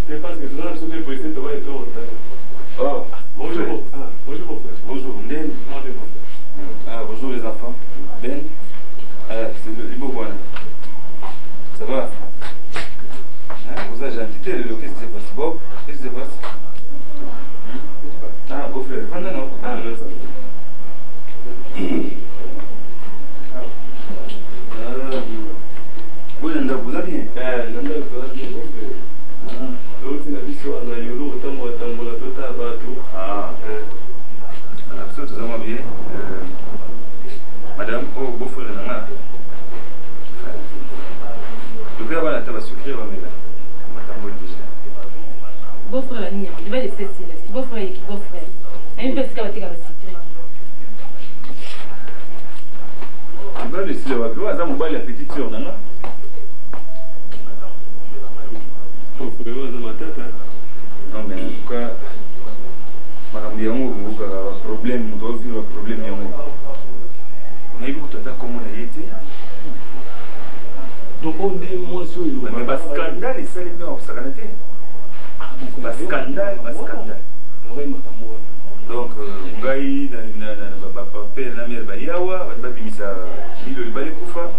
C'est parce que tu n'as pas pour essayer de voir et tout. Oh, Bonjour. Ah, bonjour mon frère. bonjour, Nden. Ah, bonjour les enfants. Ben. C'est le Libo Bwana. Ça va? Vous avez gentil, qu'est-ce qui s'est passé? Bob, qu'est-ce qui s'est passé? Ah, beau frère. Non. Ah, non, ça. Oui, Nanda, vous allez bien? Nanda, vous allez bien, mon frère. L'autre, il a vu sur un aïolo, autant moi, tant moi, tout à bateau. Ah, absolument bien. Madame, oh, beau frère, Nanda. Le père va la table à sucrer, va me là. Madame, déjà. beau frère nini yango liba lesesila beau frère yeki beau frère nayebi mpe esika bateka basikre liba lesila wapi oyo aza mobali ya petite sœur nanga non mais en tout cas makambo yango okokaka baproblème moto ovivre baproblème yango nayebi kutu aza komo na ye te donc on nde mwasi oyo mais bascandale esalemi awa kosakana te bascandale donc ngai bapere na mere bayawa bati babimisa milio libali kufa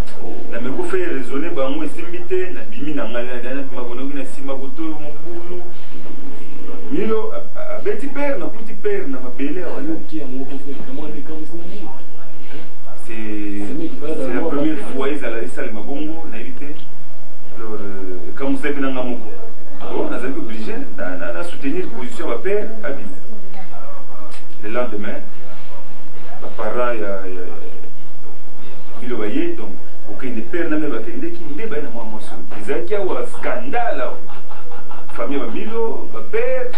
nameko fe raisonne bango esimbi te nabimi na ngai nabima bonoki na nsima kotoyo mobulu milio abeti pere nakuti pere na mabele awa c'est la première fois esalema bongo nayebi te alors mosepe na ngamoko bon nazali obligé na soutenir position ya père abimi. Le lendemain baparent ya Milo baye donc okende père na me bakendeki nde baye na mwa mwasi ezalaki awa scandale awa famille ya Milo bapère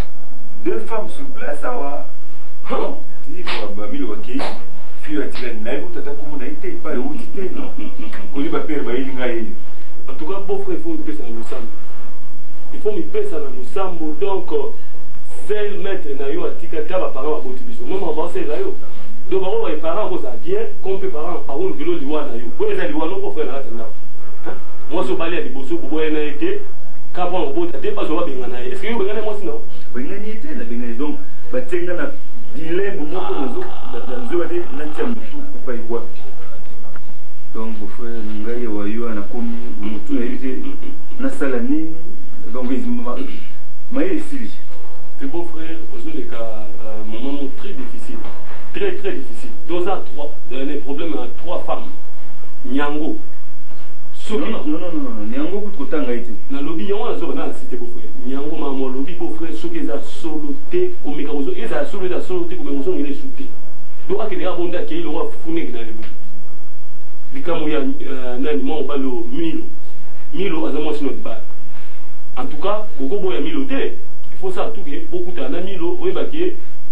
deux femmes sur place awa Milo bakei fio atilani naye utata komona ye te epai euti te koli bapère bayeli ngai. En tout cas, beau frère, il faut me pesa na lusambo. Il faut me pesa na lusambo. Donc, seul maître na yo atika taba parents aboti biso. Même avant c'est là yo. Donc, les parents vont bien, comme les parents par un kilo liwa na yo. Vous les liwa non pour faire la tanda. Moi, je balais à liboso pour boire na été. Quand on boit, t'es pas sur la bengana. Est-ce que vous bengana moi sinon? Bengana était la bengana donc, batenga na dilemme moko na zo ade na tia mutu pa iwa. Donc, vous frère, ngai wayo na komi mutu na yite na sala nini donc maye isili. Tes beaux frères, aujourd'hui, mon moment très difficile. Très difficile. Dans les problèmes à 3 femmes. Nyango. Non, Nyango coup de temps été. Na lobby, il y a un cité beau frère. Nyango, maman, lobby, beau frère, ce qu'ils ont soloté, au mécanisme, ils ont soloté, comme ils ont il est souté. Donc, à quel abonda qui est le roi founé dans les bouts. Les camouya, nani, on va le Milo, à zaman, c'est notre bar. En tout cas, beaucoup de Milo, il faut ça tout que beaucoup de Milo, oui,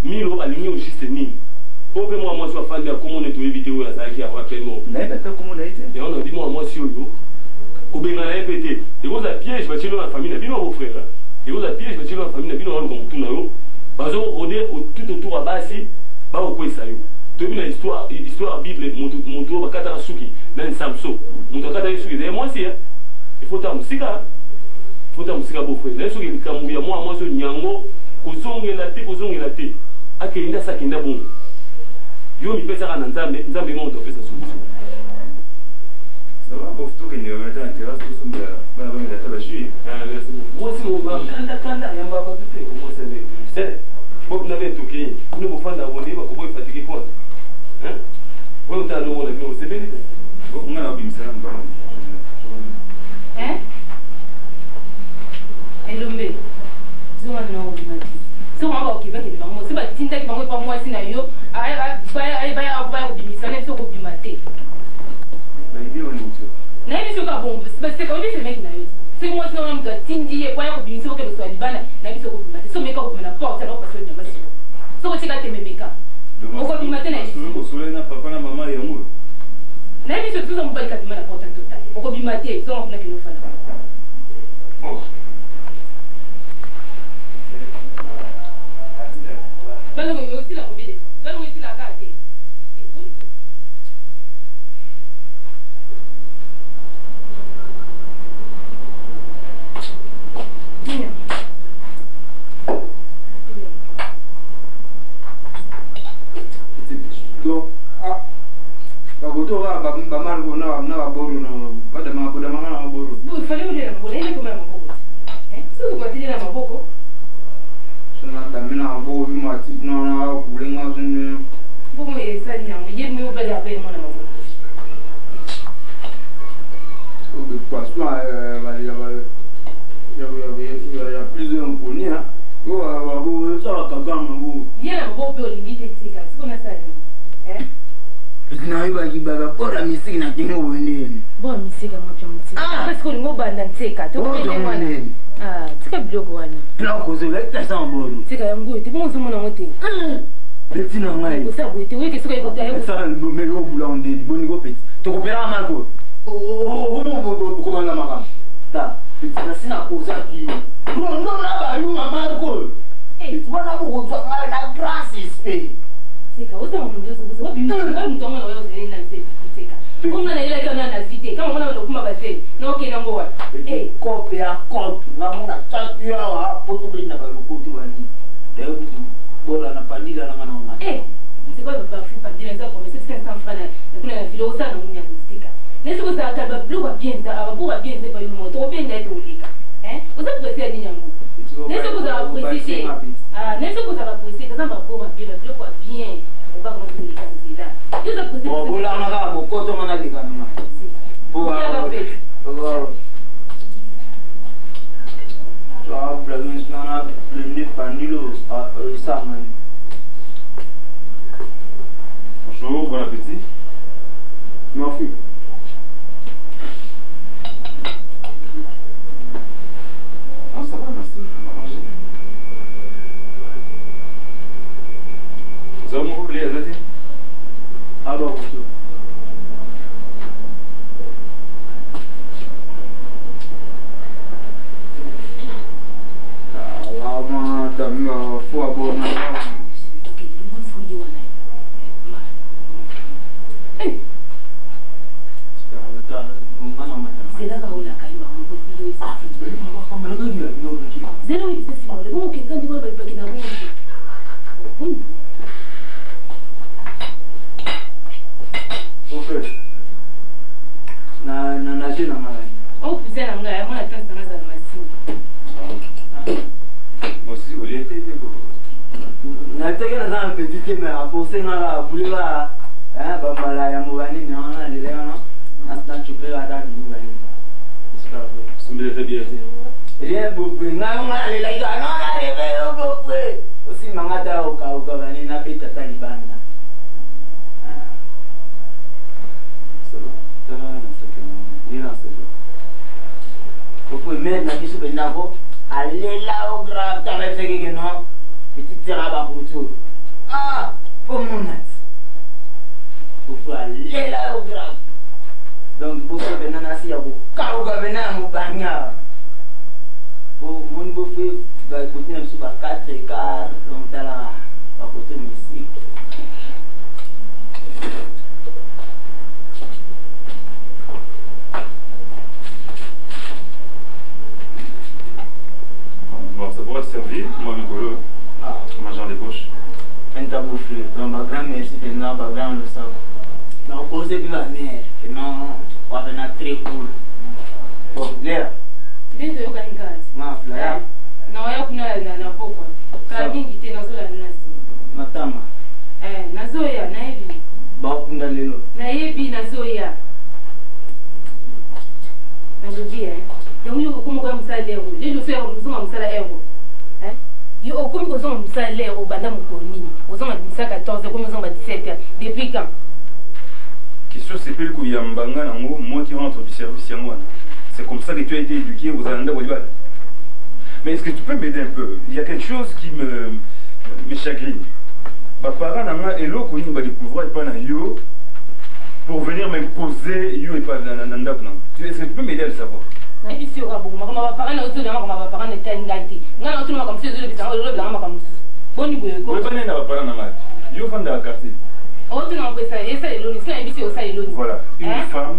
Milo aligné au juste nini. Au moins, moi, je suis fan de comment on est évité ou à ça qui a rappelé moi. Et on a dit, moi, si on au Bengala répété. Et vous avez piège, je vais la famille, n'a pas vos frères. Et vous avez piège, je vais la famille, n'a pas comme tout là-haut. Parce que on est tout autour à Bassi, pas au coin ça. Tu as vu l'histoire Bible, mon tour, ma Katarasuki, même Samso, mon tour Katarasuki. Et moi aussi, il faut ta musique. Il faut ta musique à beau frère. Là, ce qui est Kamouya, moi, je suis Nyango, kozongela te. Akenda sa kenda bon. Yo mi pesa kana nzambe monto pesa solution. Ça va, pour tout que nous mettons en terrasse, tout ça, on va mettre la tabagie. Merci beaucoup. Moi, si on va kanda, il y a pas de tout. Moi, c'est bon, vous n'avez tout qui. Nous vous faites abonner, vous pouvez fatiguer quoi? Hein? Vous avez un nouveau avion, c'est bien. Bon, on a un bim ça, hein? Et l'homme, ils ont un nom de ma vie. Si on va au Québec, il va me dire, si tu vas moi, si tu vas démissionner sur le matin. Na hivi sio kabombo. Basi kwa hivi meki na hivi. Si moi sio mtu atindie kwa hiyo kubinisi kwa kwa libana na hivi sio kubimata. Sio meka kwa na porte na kwa sio nyama sio. Sio kwa chika tememeka. Uko bimata na hivi. Sio sio na papa na mama ya ngo. Na hivi sio tuzo mbali katima na porte total. Uko bimata sio kuna kinofanya. Oh. Bado wewe usila kubide. Bado wewe usila kati. Donc, bagoto wa bamango na baboru na badama na baboru. Bu fale ule na maboko, ile kama na maboko. Sio kwa tili na maboko. Sona tamina baboru mati na kulenga zene. Bu me sali na mje me ubali ape mo na maboko. So de poisson il y a plusieurs inconnus hein. Oh ça va kagama bu. Yena maboko olingite tika. Siko na sali. Na iba kibaga pora misiki na kingo wenene. Bon misika mwapya mtsika. Parce que ngo banda ntseka. To kwende mwana. Tika blogo wana. Plan kozo la ta sambolo. Tika yangu ite mo nzumo na ngote. Petit na ngai. Ko sa boite weke siko iko tayo. Ça me lo bulande boni go petit. To kopera malko. Ko manga maka. Ta. Petit na sina koza ki. Non la ba yu malko. Wana bo ko fa la grâce is Sika, uta mwanzo uzo bimba mtu mwana wewe unaenda sika. Kuna na ile kana na vite. Kama mwana unakuma basi. Na okay na ngoa. Kope ya kope. Na mwana tatu ya hapo tu bina barukuti wani. Leo bora na pandila na mwana. Sika baba fupa pandila za kwa mesi 500 francs. Na kuna na vilo sana munya sika. Nesi ko za kaba bloga bien za ababuwa bien za bayu moto. Openda ito ulika. Uza kusia ni nyangu. Nesi ko za kusia. Nesi ko za kusia kama babuwa bien za bloga bien. Bon, voilà, on a un peu de Bonjour, bon appétit. Merci. Ah, ça va, merci. On va manger. Vous avez mon oublié, Azati? Ah bah, bonjour. Bon, ça pourra te servir, moi, Nicolo. Mangeant des poches. Question c'est plus qu'il y a Mbanga, moi qui rentre du service, c'est comme ça que tu as été éduqué aux Ananda Walibal. Mais est-ce que tu peux m'aider un peu? Il y a quelque chose qui me chagrine. Mes parents et l'eau qu'on va découvrir pas dans yo pour venir m'imposer yo et pas dans Nandap. Est-ce que tu peux m'aider à le savoir? Ici au Rabou, ma parents ne sont pas ma parents ne t'aiment pas. N'a pas tout le monde comme si je le faisais, je le faisais comme ça. Bon niveau. Vous pas n'a pas parents mal. Yo fan dans la quartier. Voilà, une femme,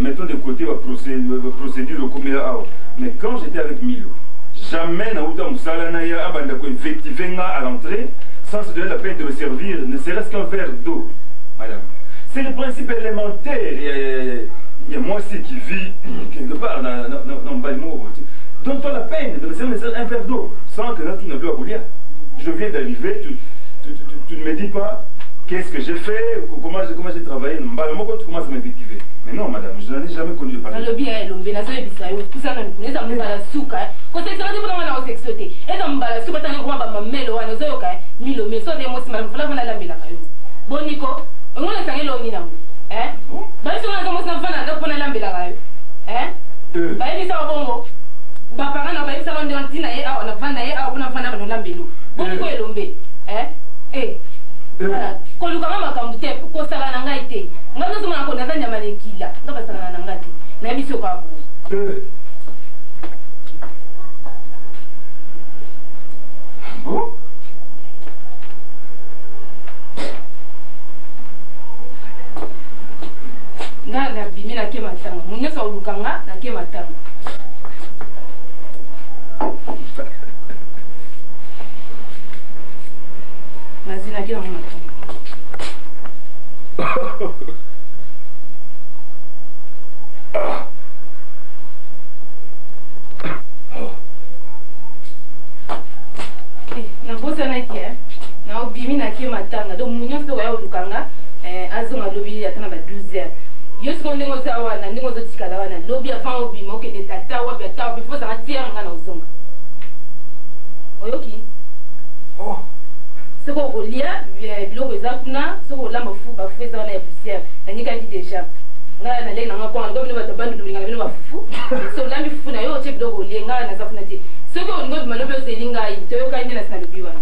mettons de côté la procédure comme là. Mais quand j'étais avec Milo, jamais n'a autant Moussala à l'entrée sans se donner la peine de me servir, ne serait-ce qu'un verre d'eau, madame. C'est le principe élémentaire. Il y a moi aussi qui vis quelque part dans Balmo. Donne-toi la peine de me servir un verre d'eau sans que là tout ne bloque ou bien. Je viens d'arriver, tu ne me dis pas qu'est-ce que j'ai fait, comment j'ai travaillé. Tu commences à m'invectiver. Mais non, madame, je n'en ai jamais connu de parler. Kolukanga makambo te kosala na ngai te ngazo soma na kona zanya malekila ngaba sala na ngati na biso kwa bu bon ngaga bimi na kema tanga munyosa olukanga na kema tanga nazina kila mama na bosa na kia na obimi na kia matanga donc munyoso wa olukanga azonga lobi atana ba 12h yo sekonde ngo sawa na ndingo zo tikala wana lobi afan obima okende tata wa bia tawa before ça tire nga na ozonga leng na ngakwa ngo bino bato bandu linga bino bafufu so la mi fufu na yo che bidogo lenga na safuna ti so ko ngo malobe se linga ito yo ka ndina sina bibi wana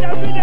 David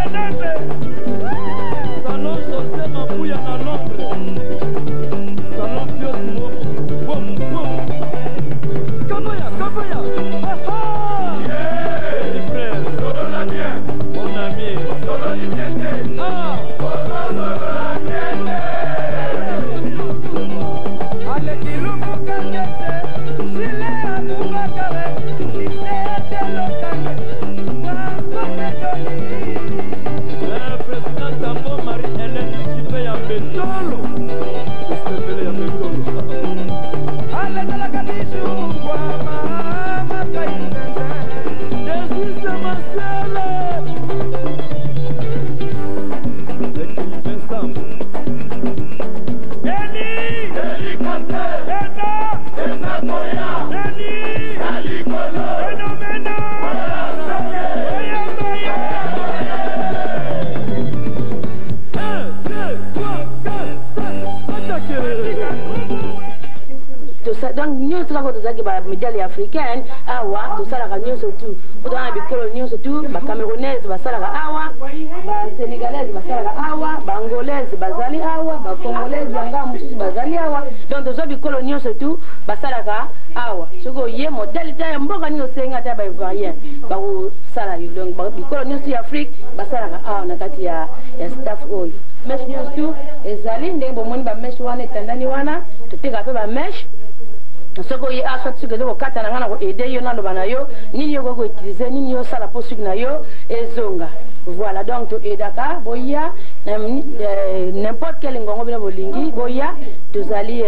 donc nyonso kaka tozalaki bamédiale africaine awa tosalaka nyonso tu po tozala na bikolo nyonso tu bacamerounaise basalaka awa basénégalaise basalaka awa baangolaise bazali awa bacongolaise yanga mosusu bazali awa donc tozwa bikolo nyonso tu basalaka awa soki oye modele te ya mboka nini osengi ata baivoirien bakosala donc bikolo nyonso ya afrique basalaka awa na kati ya staff oyo meshe nyonso tu ezali ndenge bomoni bameshe wana etandani wana toteka mpe bameshe soki oye aswati soki eza kokata na nga na koede yo naloba na yo nini yo koki koutilize nini yosala mpo soki na yo ezonga voilà donc toedaka boya n'importe quel ngongo bino bolingi boya tozali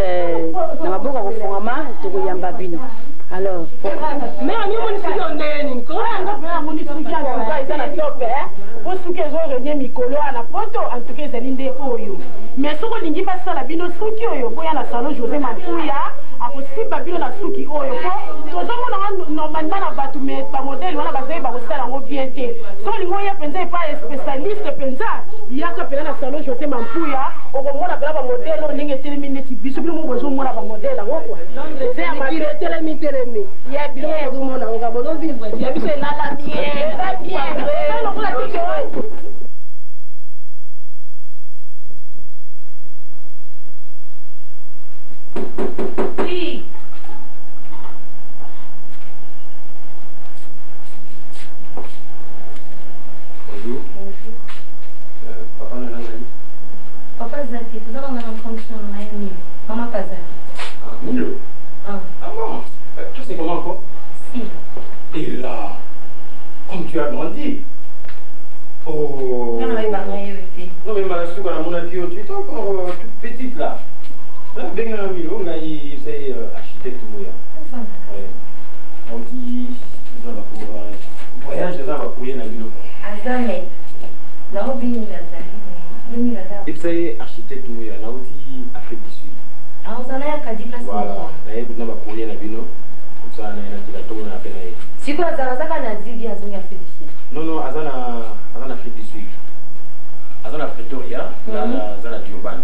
na maboko ya kofungama tokoyamba bino alors mais on y suki ondeni ko anga moni suki anga eza na top po suki ezo renie mikolo na poto en tout cas ezali nde oyo mais soko lingi basala bino suki oyo boya na salon José Mampuya akosimba bino na suki oyo po tozomona normalement na bato mais bamodele wana bazali bakosala yango bien te so lingi oya mpenza epai spécialiste mpenza yaka mpena na salon José Mampuya okomona mpena bamodele oyo ndenge etelemi neti biso bino moko ezomona bamodele yango kwa etelemi ya bien ozomona onga bozovivre ya biso elala bien Oui. Bonjour. Papa n'a pas dit. Papa Zaki, tu as une fonction dans Miami. Maman pas Zaki. Ah, Milo. Ah bon? Tu sais comment quoi? Si. Et là, comme tu as grandi. Oh. Non, mais tu es encore toute petite là. Bien Milo, on a essayé architecte Mouya. On dit, voyage, ça va courir dans Milo. Azame. La robine Et puis c'est architecte Mouya, là aussi Afrique du Sud. Ah, on s'en a qu'à dire place. Voilà, là il y a courir dans Milo. Comme ça, on a tout le appel. Si quoi, ça va ça qu'on a dit bien Azone Afrique du Sud. Non, Azana Afrique du Sud. Azana Pretoria, Azana Durban.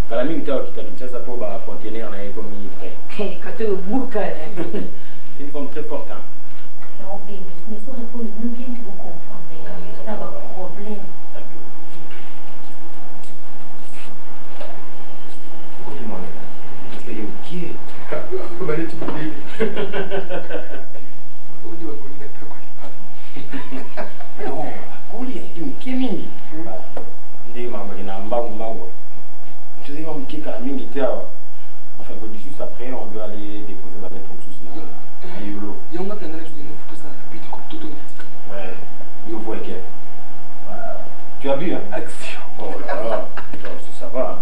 Quand la mine était au ça pour contenir un économie prêt. Quand tu es au bout, C'est une forme très forte. Hein? Non, mais ça répond bien que vous comprenez. Ça va problème. Parce que qui est enfin, juste après, on doit aller déposer la lettre tous là. À Yolo. Ouais, il voit qu'elle. Tu as vu, hein? Action. Oh là là, ça va.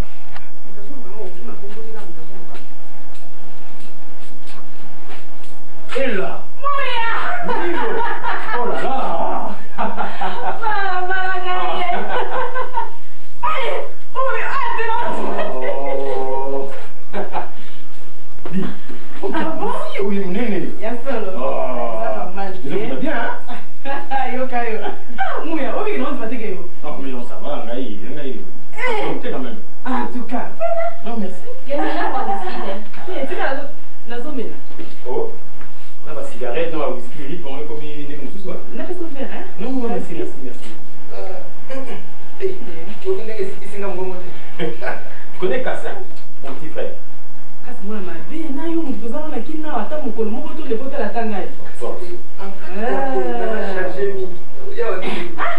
Et là, oh là là. Oui, il y a bien, hein? Mouya, oui, non, c'est pas dégueu. Non, mais non, ça va, quand même. En tout cas. Non, merci. Il y a une Tu la zone. Oh, là, la cigarette, non, la whisky, bon, comme il est comme ce soir. On a fait ça faire, hein? Non, merci. Tu connais Kassa, mon petit frère? Kassa, moi, ma vie, na yo, nous faisons la kina, attends, mon col, mon retour, les bottes à la tangaï. Ah,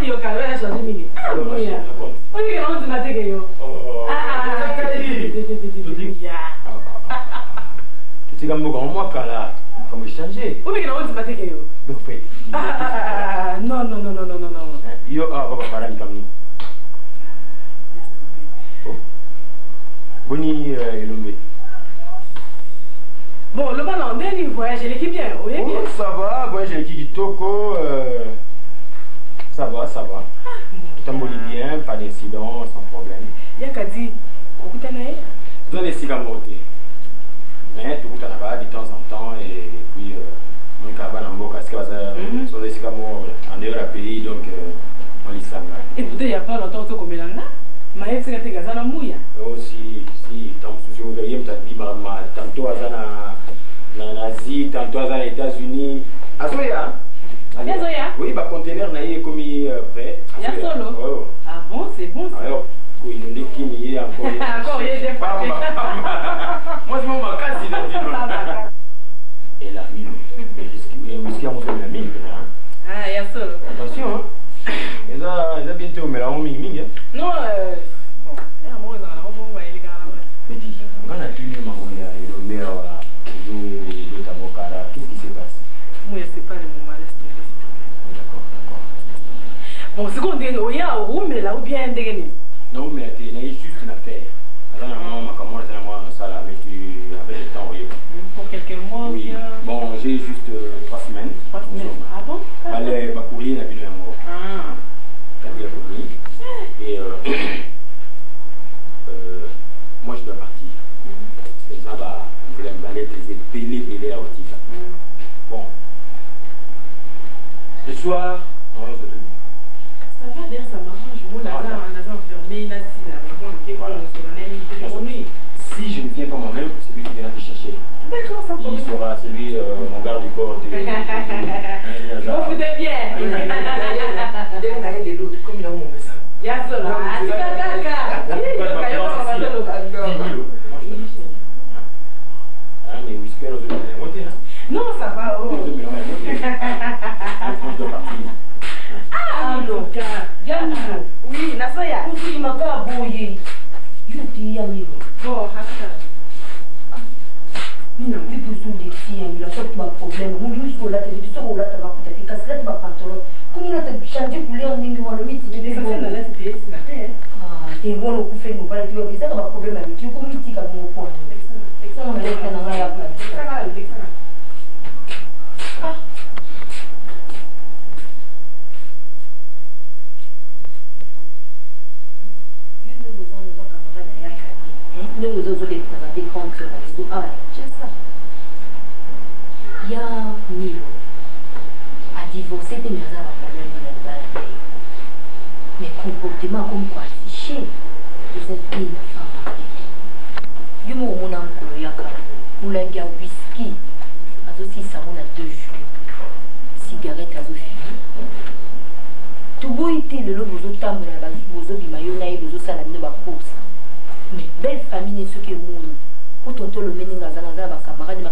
yo, quand même, la chargé mini. Ah, Mouya. Ok, on se m'a dit yo. Tu sais, comme moi, là, comme changer. Oui, mais on se m'a dit yo. Non. Yo, papa, parle comme nous. Boni, Elombe. Bon, le ballon, dernier voyage, il est bien, oui, bien. Ça va, voyage avec Kitoko, ça va. Tamboli bien, pas d'incident, sans problème. Il y a qu'à dire, au Koutanaï? Dans les cigamotés. Mais tout le monde de temps en temps, et puis, mon cabane en boca, parce que sont des cigamots en dehors du pays, donc on les sang. Et peut-être il n'y a pas longtemps que comme là, mais c'est que tu as un mouilla. Oh, si, tant que tu as dit, tantôt, en Asie, tantôt aux États-Unis. Azoya. Oui, bah conteneur naïe commis prêt. Il y a solo. Oh. Ah bon, c'est bon ça. Alors, il nous dit qu'il y a encore. Encore il y a des fois. Moi c'est mon vacances il a dit. Et la mine. Le whisky a monté la mine. Ah, il y a solo. Attention, hein. Ils ont bientôt mais là on ming. Non, bon, il y a un moment on va aller là. Mais dis, quand on a tenu ma mère et le maire de Tabokara, qu'est-ce qui se passe? Moi je sais pas le moment laisse tomber. D'accord. Bon, ce qu'on dit, il y a un room là ou bien ndegeni. Non, mais tu n'as juste une affaire. Attends, comment ça là, mais tu avais le temps, oui. Pour quelques mois ou bien. Bon, j'ai juste 3 semaines. 3 semaines. Ah bon? Allez, ma courrier n'a plus de mot. Ah. T'as dit la courrier. Et moi je dois partir. C'est ça, bah, je voulais m'aller pelé à Otika. Bon. Le soir, on va se retrouver. Ça va, d'ailleurs, ça m'arrange. Moi, on a enfermé, là, si, là, si je ne viens pas moi-même, c'est lui qui viendra te chercher. D'accord, ça il sera celui, mon garde du corps. Vous foutez bien. Comme il a mon message. Il y a ça là. Ah, mais whisky, non, ça va. Ah, donc, oui, Nasoya. Vous m'a pas bouillé. Je dis, ami. Bon, non, vu que vous des filles, il a pas de problème. Vous lui sur la télé, tu sais, on l'a t'as pas fait casser là, tu vas pantalon. Comment il a changé couleur, n'importe quoi, le mythe, il est bon. Ah, t'es bon, le coup fait, nous parler, tu vas ça, t'as pas problème avec tu, comme mythique à mon point. On va laisser dans la place. Nous vous autres les présenter compte sur la vidéo. Ah, c'est ça. Il y a Milo a divorcé des maisons à problème dans la vie. Mais comportement comme quoi affiché, vous êtes une femme mariée. Il y a mon oncle Yaka, Moulangi a whisky, a aussi ça on a 2 jours. Cigarette a fini. Tout beau était le lot vous autres la base, vous autres bimayona et vous autres salamine de course. Mais belle famille n'est ce que moun. Pour tonton le meninga zanaza ba camarade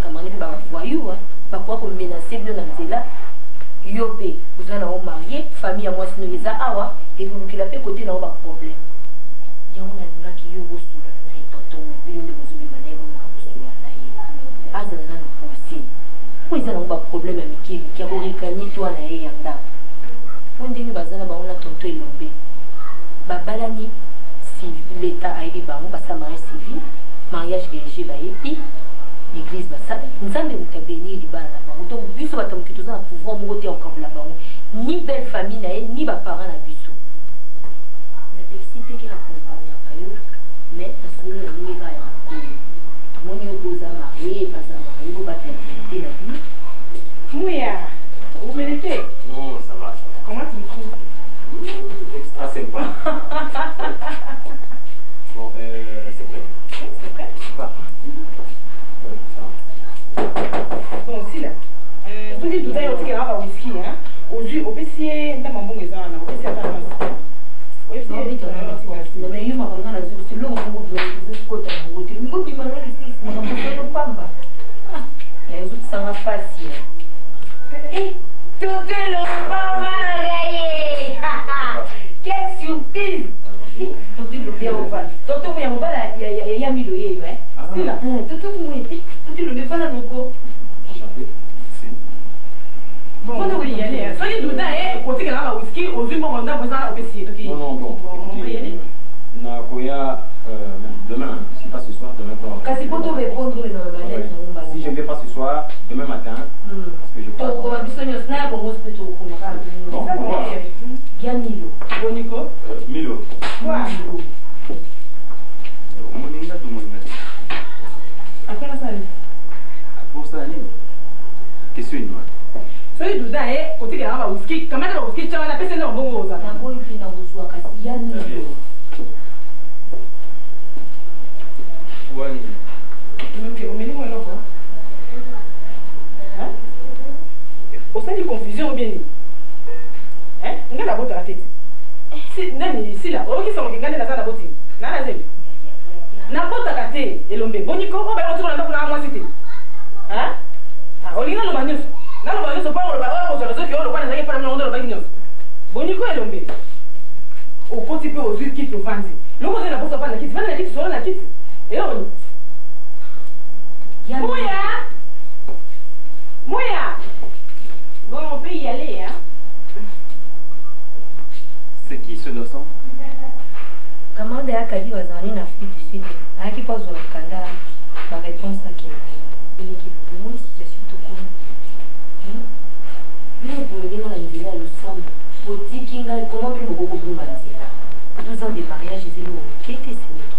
ba voyou hein. Ba quoi comme menacer bien dans là. Yopé, vous en avez marié, famille à moi sinon les awa et vous qui la fait côté dans ba problème. Ya on a nga ki yo bosu na na tonton bien de vous bimané ba ka bosu na na. Azana na pousser. Pour ils ont ba problème avec qui a orikani toi na yanda. On dit que bazana ba on a tonton elombe. Ba balani l'État a été barré, ça mariage civil, mariage VG, l'église, ça, nous avons béni les balles là-bas. Donc, vu ce matin que nous avons pouvoir monter encore là-bas, ni belle famille, ni parents à Bissou. La textile qui accompagne à eux, mais la soirée, on y va à la mon oppose à marier, pas à marier, vous battez la vie. Mouya, vous méritez? Non, ça va. Comment tu me trouves? Extra sympa. Bon, c'est prêt? C'est prêt? Pas. Oui, ça va. Bon, si là. Tout dit tout à l'heure, c'est un whisky, hein. Au PC, on a un bon exemple, au PC, on a un bon. Oui, c'est un bon. Mais il m'a dit que c'est long, on va faire côté en route. Il m'a dit que c'est un peu de pamba. Les autres, ça m'a facile. Et tout est le pamba gagné. Quelle surprise! Tout le bien au val. Tout le bien au val, il y a mis le yé, hein? C'est là. Tout le bien au val, Enchanté. Bon, on va y aller. Soyez dedans, côté que là, la whisky, aux humains, on a besoin de PC. Non, bon. On va y aller. Demain, si pas ce soir, demain pas. Kasi pour te répondre, si je ne vais pas ce soir, demain matin, parce que je pars. Donc, on va besoin de snap, on va se mettre au combat. Bon, Bien Milo. Bon, Nico. Milo. Quoi? Après la salle. Pour ça, question une noix. Soyez dedans, côté que là, la whisky, comment la whisky, tu vas la PC dans le bon rose. D'abord, il fait dans vos soins, kasi il y a Milo. Ouais, Ok, on met les mots là. mon bien. Hein? Nga la botte à tête. Si nani si là, o qui sont ngana na za botte. Nana zemi. Na botte à tête et l'ombe. Boniko o ba retourner na kuna moi c'était. Hein? Ah, olina lo banyo. Na lo banyo so pa o ba o so so ki o lo pa na za pa na ndo lo banyo. Boniko e l'ombe. Au côté peu aux huiles qui te vendent. Le monde n'a pas la quitte, la quitte, la quitte. Et on. Mouya! Mouya! Bon, on peut y aller, hein? C'est qui ce innocent? Kamande ya kadi wazani na Afrique du Sud. Aki pas au Canada. Ma réponse à qui? Il est qui pour moi, c'est surtout comme. Nous pour aider dans la vie à l'ensemble. Petit kinga comment puis beaucoup de maladies. 12 ans de mariage, ils ont quitté ce mec.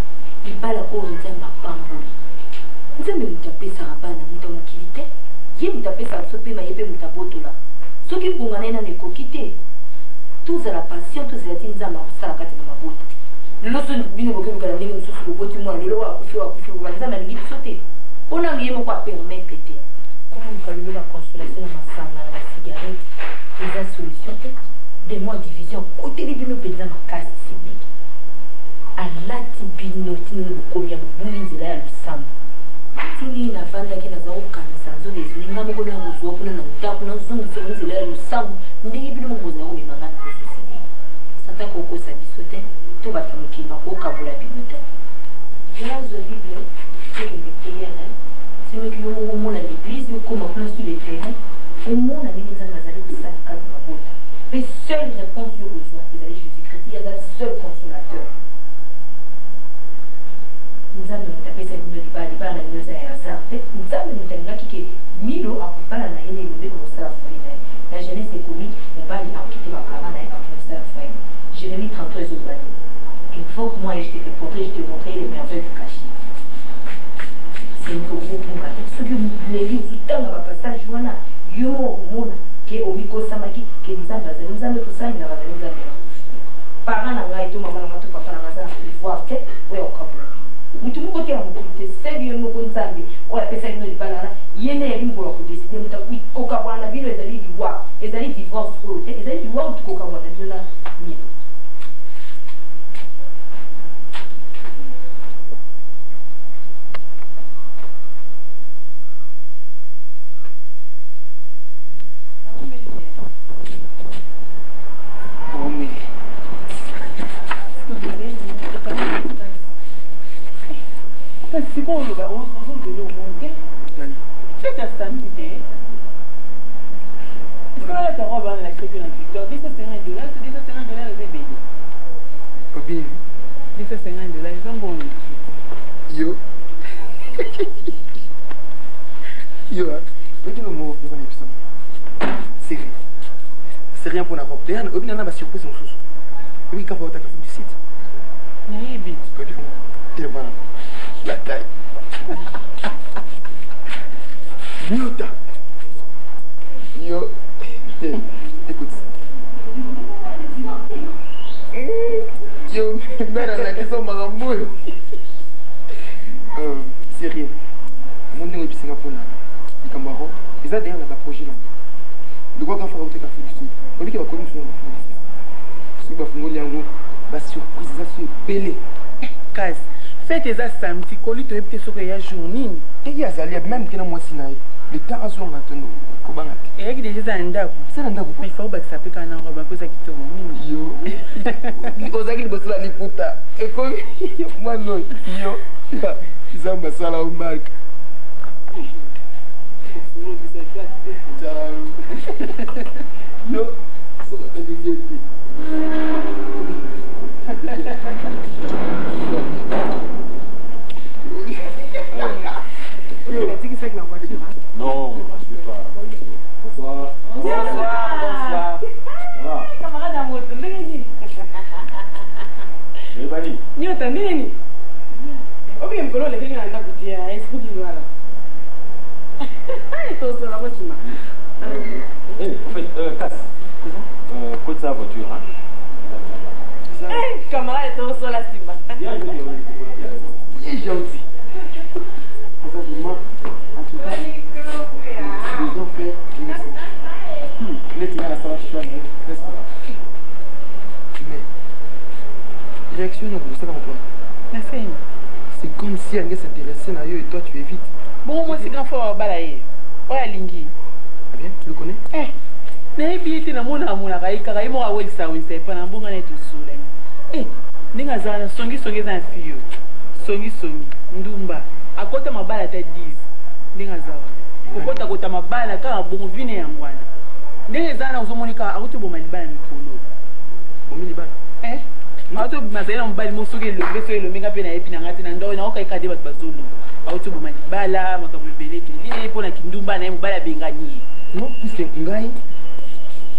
Il parle à quoi on dit ma pambo. Nous avons mis tapé sa rabana, nous avons quitté. Il a tapé sa sope, mais il a mis taboto là. Ceux qui ont gagné dans les coquités, tous à la passion, tous à la tinza, ma salaka de ma botte. L'autre vient au Kenya, il a mis sur le botti, moi, le loi, il faut les amener à sauter. On a rien à permettre péter. Comment on peut la consolation dans ma sang, dans la cigarette, les solutions. Des mois de division, côté des bino penza ma casse civique. À la tibino, tino le comia, boumi, c'est là le sam. Tini na vanda qui n'a pas aucun sens, les linga moko na muzo, pour na tapu na zoom, c'est là le sam. Ndenge bino moko na o manga na ceci. Sata koko sa bisote, to batamuki mako kabula bibote. Là zo bible, c'est le prière. C'est moi qui au monde à l'église, comme on sur les terrains, au monde à l'église à Nazareth au syndicat de ma botte. Les seules réponses aux besoins, c'est d'aller Jésus-Christ. Il y a un seul consolateur. Nous avons tapé cette nuit, nous avons tapé nous avons tapé Milo a coupé la naïne et le comme ça. La jeunesse est comique, on va aller quitter ma caravane comme ça. Jérémie 33 autres années. Il faut que moi je te montrer les merveilles du cachet. C'est une groupe pour moi. Ce que vous voulez, vous temps dans ma passage, voilà. Yo, Mona. Que au miko samaki que nous avons tout ça, nous avons parents n'a tout maman n'a tout papa n'a ça il faut que ouais au cap là tout mon côté on peut sérieux mon konzambi on appelle ça une banana yene yali mko ko décider muta ko ka bwana bino ezali diwa ezali divorce ko te ezali diwa ko ka bwana bino na milo C'est bon, on va donner au monde. C'est ta santé. Il faut aller ta robe à la création dans TikTok. $250, $250 les bébés. Copine. $250, ils sont bons. Yo. Yo, tu me mot pour un épisode. C'est rien. C'est rien pour la robe. D'ailleurs, on a une surprise en chose. Oui, quand on va au du site. Oui, bien. Et voilà. La taille. Miota. Yo. Écoute. Yo, mère, la question m'a remboursé. C'est rien. Mon nom est Singapour. Les Cameroun. Ils ont derrière un projet là. De quoi qu'on fait au Afrique du Sud. On dit qu'il va connaître son nom. Si vous avez une surprise, ça c'est belé. Casse. Faites des samedi, colis de petits sur la journée. Et il y a même qui n'a moi si naïf. Le temps à son maintenant. Comment et il y a déjà un dab. C'est un dab. Mais il faut que ça peut qu'on en robe ça qui te remet. Yo. Aux aguilles de la liputa. Et comme moi non. Yo. Zamba sala au marque. Yo. Ça va être bien. Non, je suis pas. Bonsoir. Bonsoir. Bonsoir. Camarade à moto, n'engagez. Mais Bani. Ni attendez ni. Obi m'colo le quelqu'un dans boutique, est-ce que tu vois là? Et tout ça là moi tu m'as. Eh, en fait, casse. Côté sa voiture hein. Eh, camarade tout ça là Simba. Bien joué. Il est gentil. En tout cas, les enfants, les ça va chier, n'est-ce pas? Mais, réaction, non, vous savez pas. C'est comme si elle s'intéressait à eux et toi tu évites. Bon, moi c'est grand frère Balaye. Ouais, Lingi. Ah bien, tu le connais? Eh. Mais puis tu n'as mon amour là, il a moi avec ça, oui, c'est pas un bon gars tout seul. Eh, n'inga zana songi za fio. Songi ndumba. À côté ma bala tête 10. N'inga zawa. Kokota kota mabala ka bongo vine ya ngwana. N'inga zana uzomonika akuti bo malibala mikolo. Bo milibala. Eh? Auto mazela mbali mosuke lo beso lo menga pena epina ngati na ndo na okai kade batho bazolo auto bo malibala makabebele pele pona kindumba na mbala bengani non c'est ngai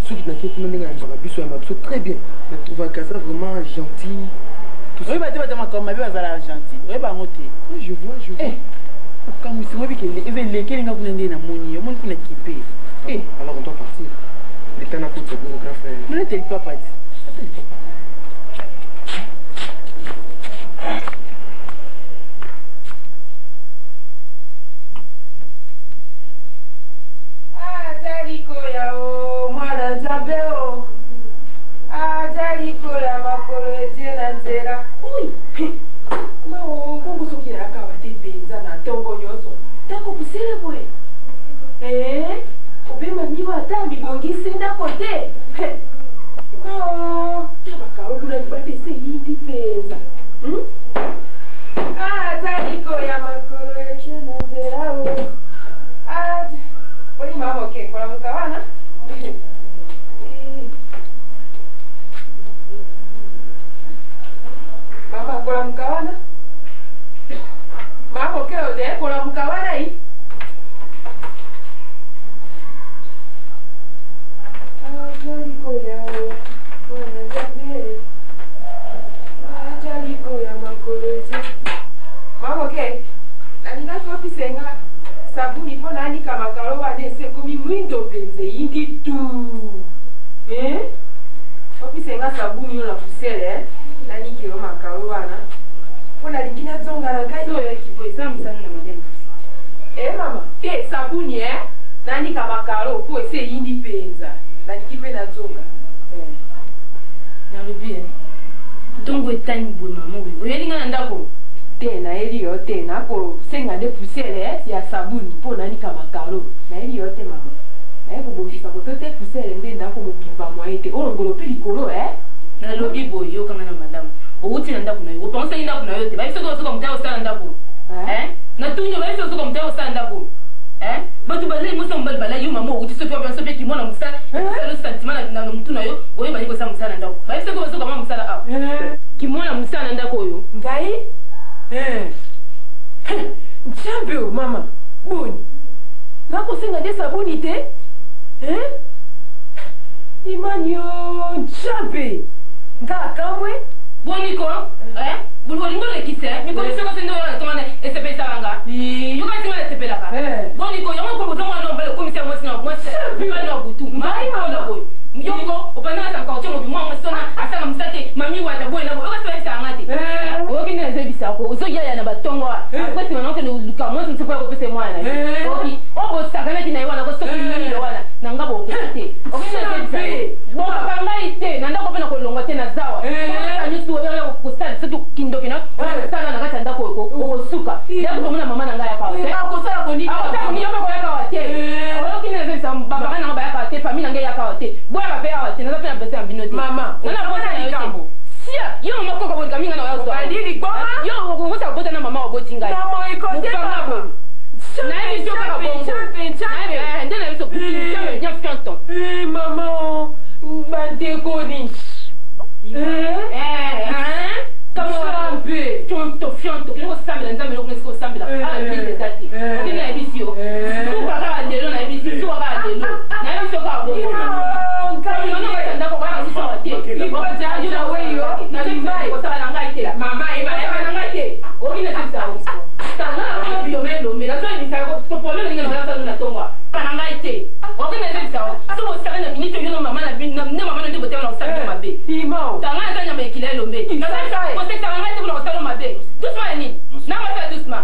ceux qui n'inquiètent même ngai mbaka biso ya mabiso très bien na trouva Kaza vraiment gentil tout ça oui bate makoma be bazala gentil oui ba ngote je vois eh comme si moi bikele ezele kelinga kuna ndena moni yo moni kuna kipe eh alors on doit partir le temps na ko tso bon grand frère non t'es pas parti Doucement.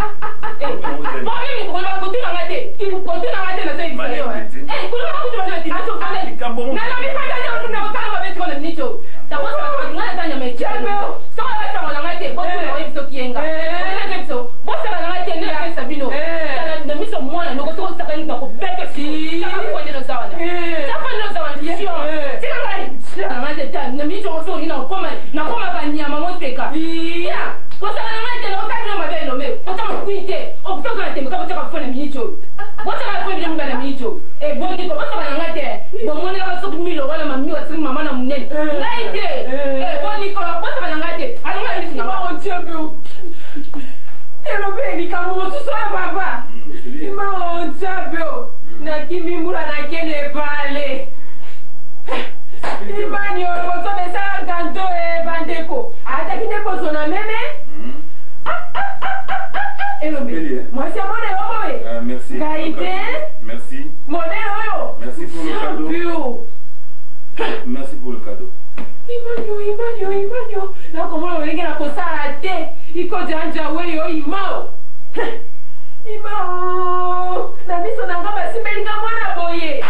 mini chokoso ni na koma banyama moteka iya kosa na ngate na okati na mabelo me kosa makuite okutoka na temka kosa kufanya mini cho kosa na kufanya mimi na mini cho boni ko kosa na ngate bomone ka so milo wala mami wa sima mama na munene ngaite boni ko kosa na ngate alunga ni singa wa champion ero beni kama mosuso ya baba ima on champion na kimi mura na kene pale imani oso besa ganto bandeko ata kideko sona meme Elombe moi c'est mon oyo merci Gaïté merci modèle oyo merci pour le cadeau merci pour le cadeau imanyo na komona olenge na kosala te iko janja weyo imao na biso na nga basimelinga mwana boye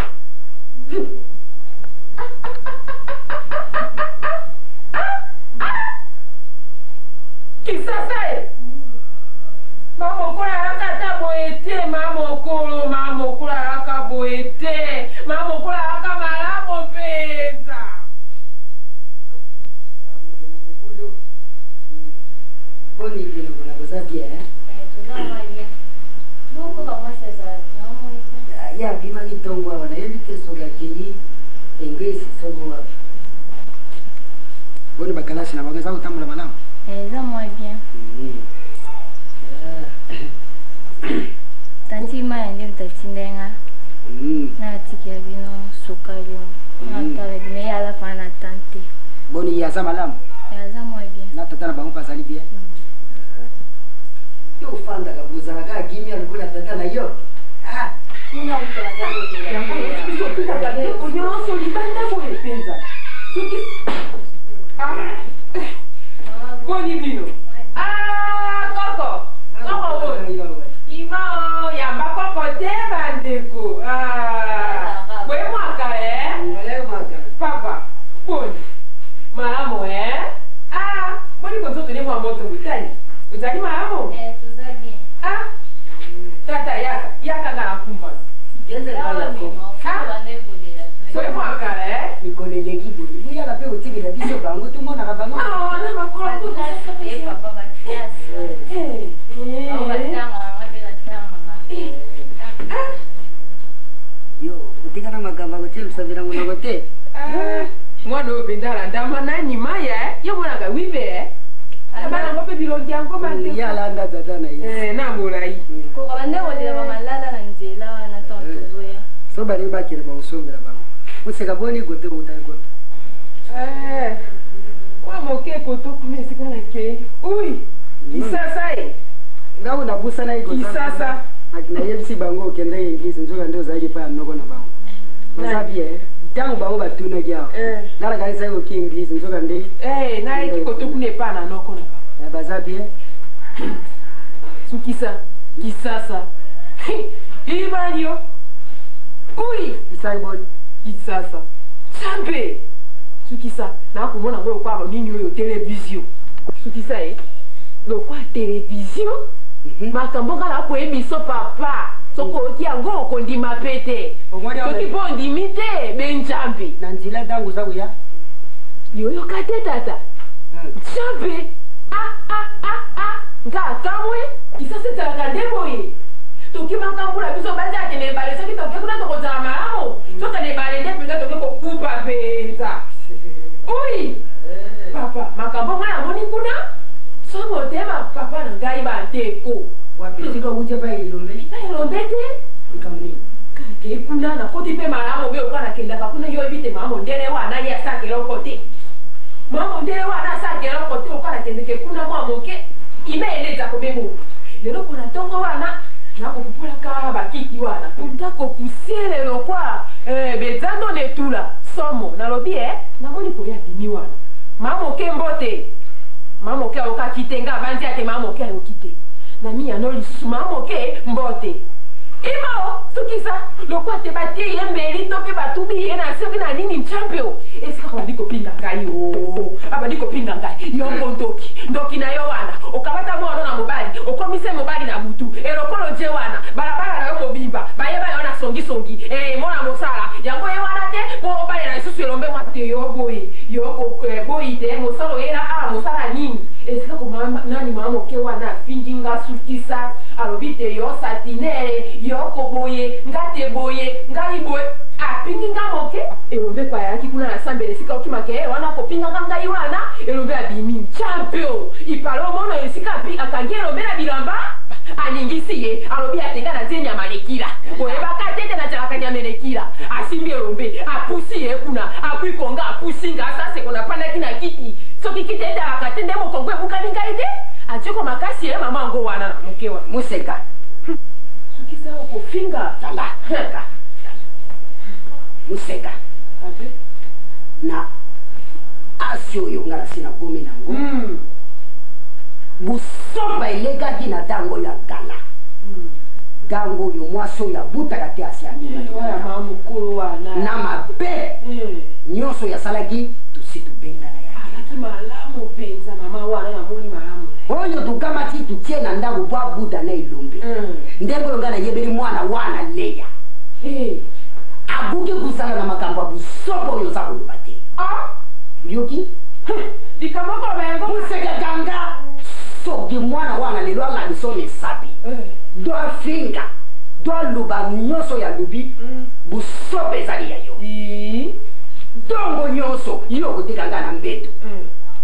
kisasa mamokola yaka ta boye te mamokola yaka boye te mamokola yaka malamu mpenza Boni vino kuna kuzabia ya bima kitongwa wana yelite soga kini engesi sobo wa boni bakalashi na bageza utambula malamu ça moi bien tanti ma yende tatindenga na tikia bino suka bino na tala bino ya la pana tante boni ya za malamu ça moi bien na tata na bangu pasali bien yo fanda kabuza na kimya alikuwa tata na yo Una Tata yaka kana kumba. Yenze kala ko. Foi mwaka Nikolele kibuli. Buya la pe utiki la biso bango tumona ka bango. Na makolo ko. Papa Mathias. Yo, utika na magamba ko telu sabira ngona kote. Mwana obindala ndama nani maya yo mwana ga wibe Bana ngope bilongi yango bande. Ya landa tata na yi. Na mulai. Ko bande wodela bamalala na nzela wana tonto zoya. So bari bakire ba usombera bango. Useka boni gote utai gote. Wa moke koto kumesi kana ke. Ui. Isasa Ngao na busa na iko. Isasa. Akina yebisi bango kende English nzoka ndo zaidi pa noko na bango. Nzabie. Tangu bango batuna gyao. Nara kanisa iko ki English nzoka nde. Na eki koto kune pa na noko na bango. Bazabie. Sukisa. Kisasa. Ibanyo. Ui. Isaibon. Kisasa. Chambe. Sukisa. Na kumona ngo kwa nini yo television. Sukisa lo kwa television. Makambo kala ko emiso papa. Soko oti yango okondima pete. Toki bondi mite benjambi. Na nzila dangu za kuya. Yoyo kate tata. Chambe. Nga kamwe kisasa tsaka ndeboye. Toki mankambula biso baza tene bale soki toki kuna toko za malamu. Soka ne bale nde pinga toki ko kupa beza. Ui. Papa, makambo mwana moni kuna? Somo tema papa na ngai ba teko. Wapi sika uje ba ilombe? Ilombe te? Ikamni. Kake kuna na koti pe malamu be ukana kenda kakuna yo ebite mama ndele wana ya sake lokote. Mama ndele wana sake lokote ukana kende ke kuna mwa moke. Imeeleza kubemu. Lero kuna tongo wana na kupula ka bakiki wana. Undako pusiele lokwa bezando netula somo na lobi na moni ko ya tini wana. Mama oke mbote. Mama oke oka kitenga banzi ate mama oke okite. Na mi anoli mama oke mbote. Imao sukisa lokwa te batie yembeli tope batubi ena sebi na nini champion. Eska kwa diko pinga ngai o. Aba diko pinga ngai. Yongo ndoki na yo wana. Okabata mwana na mobali. Okomise mobali na mutu. Elokolo je wana. Barabara na yo mobimba. Bayeba yo na songi. Mwana mosala. Yango ye wana te. Po obale na isusu elombe mwate te yo boye boye te mosala oyela mosala nini esika komama nani mama moke wana afindi nga sukisa alobi te yo satinere yoko boye nga te boye ngai boye apingi nga moke elombe kwa yaki kuna na sambele esika okimake wana kopingaka ngai wana elombe abimi champion ipalo omono esika akangi elombe na bilamba aningisi ye alobi atenga na nzenya malekila oyebaka tete na jalaka nyamelekila asimbi elombe apusi ye kuna akwikonga apusi nga asase kona pandaki na kiti soki kiti etalaka te nde mokongo ebukani ngai te atieko makasi ye mama ngo wana na mokewa museka sukisa okofinga tala museka na asi oyo nga nasi na gomi nango busoba elekaki na ntango ya kala ntango oyo mwasi oyo abutaka te asi na mabe nyonso yasalaki tusi tobengana oyo tukamati tutie na ndako po abuta na elombe ndenge oyo nga nayebeli mwana wana leya abuki kusala na makambo ya busoba oyo oza koloba te yoki musekekanga soki mwana wana lelo alamiso misapi do afinga do aloba nyonso ya lobi busoba ezali ya yo ntongo nyonso yo okotikanga na mbeto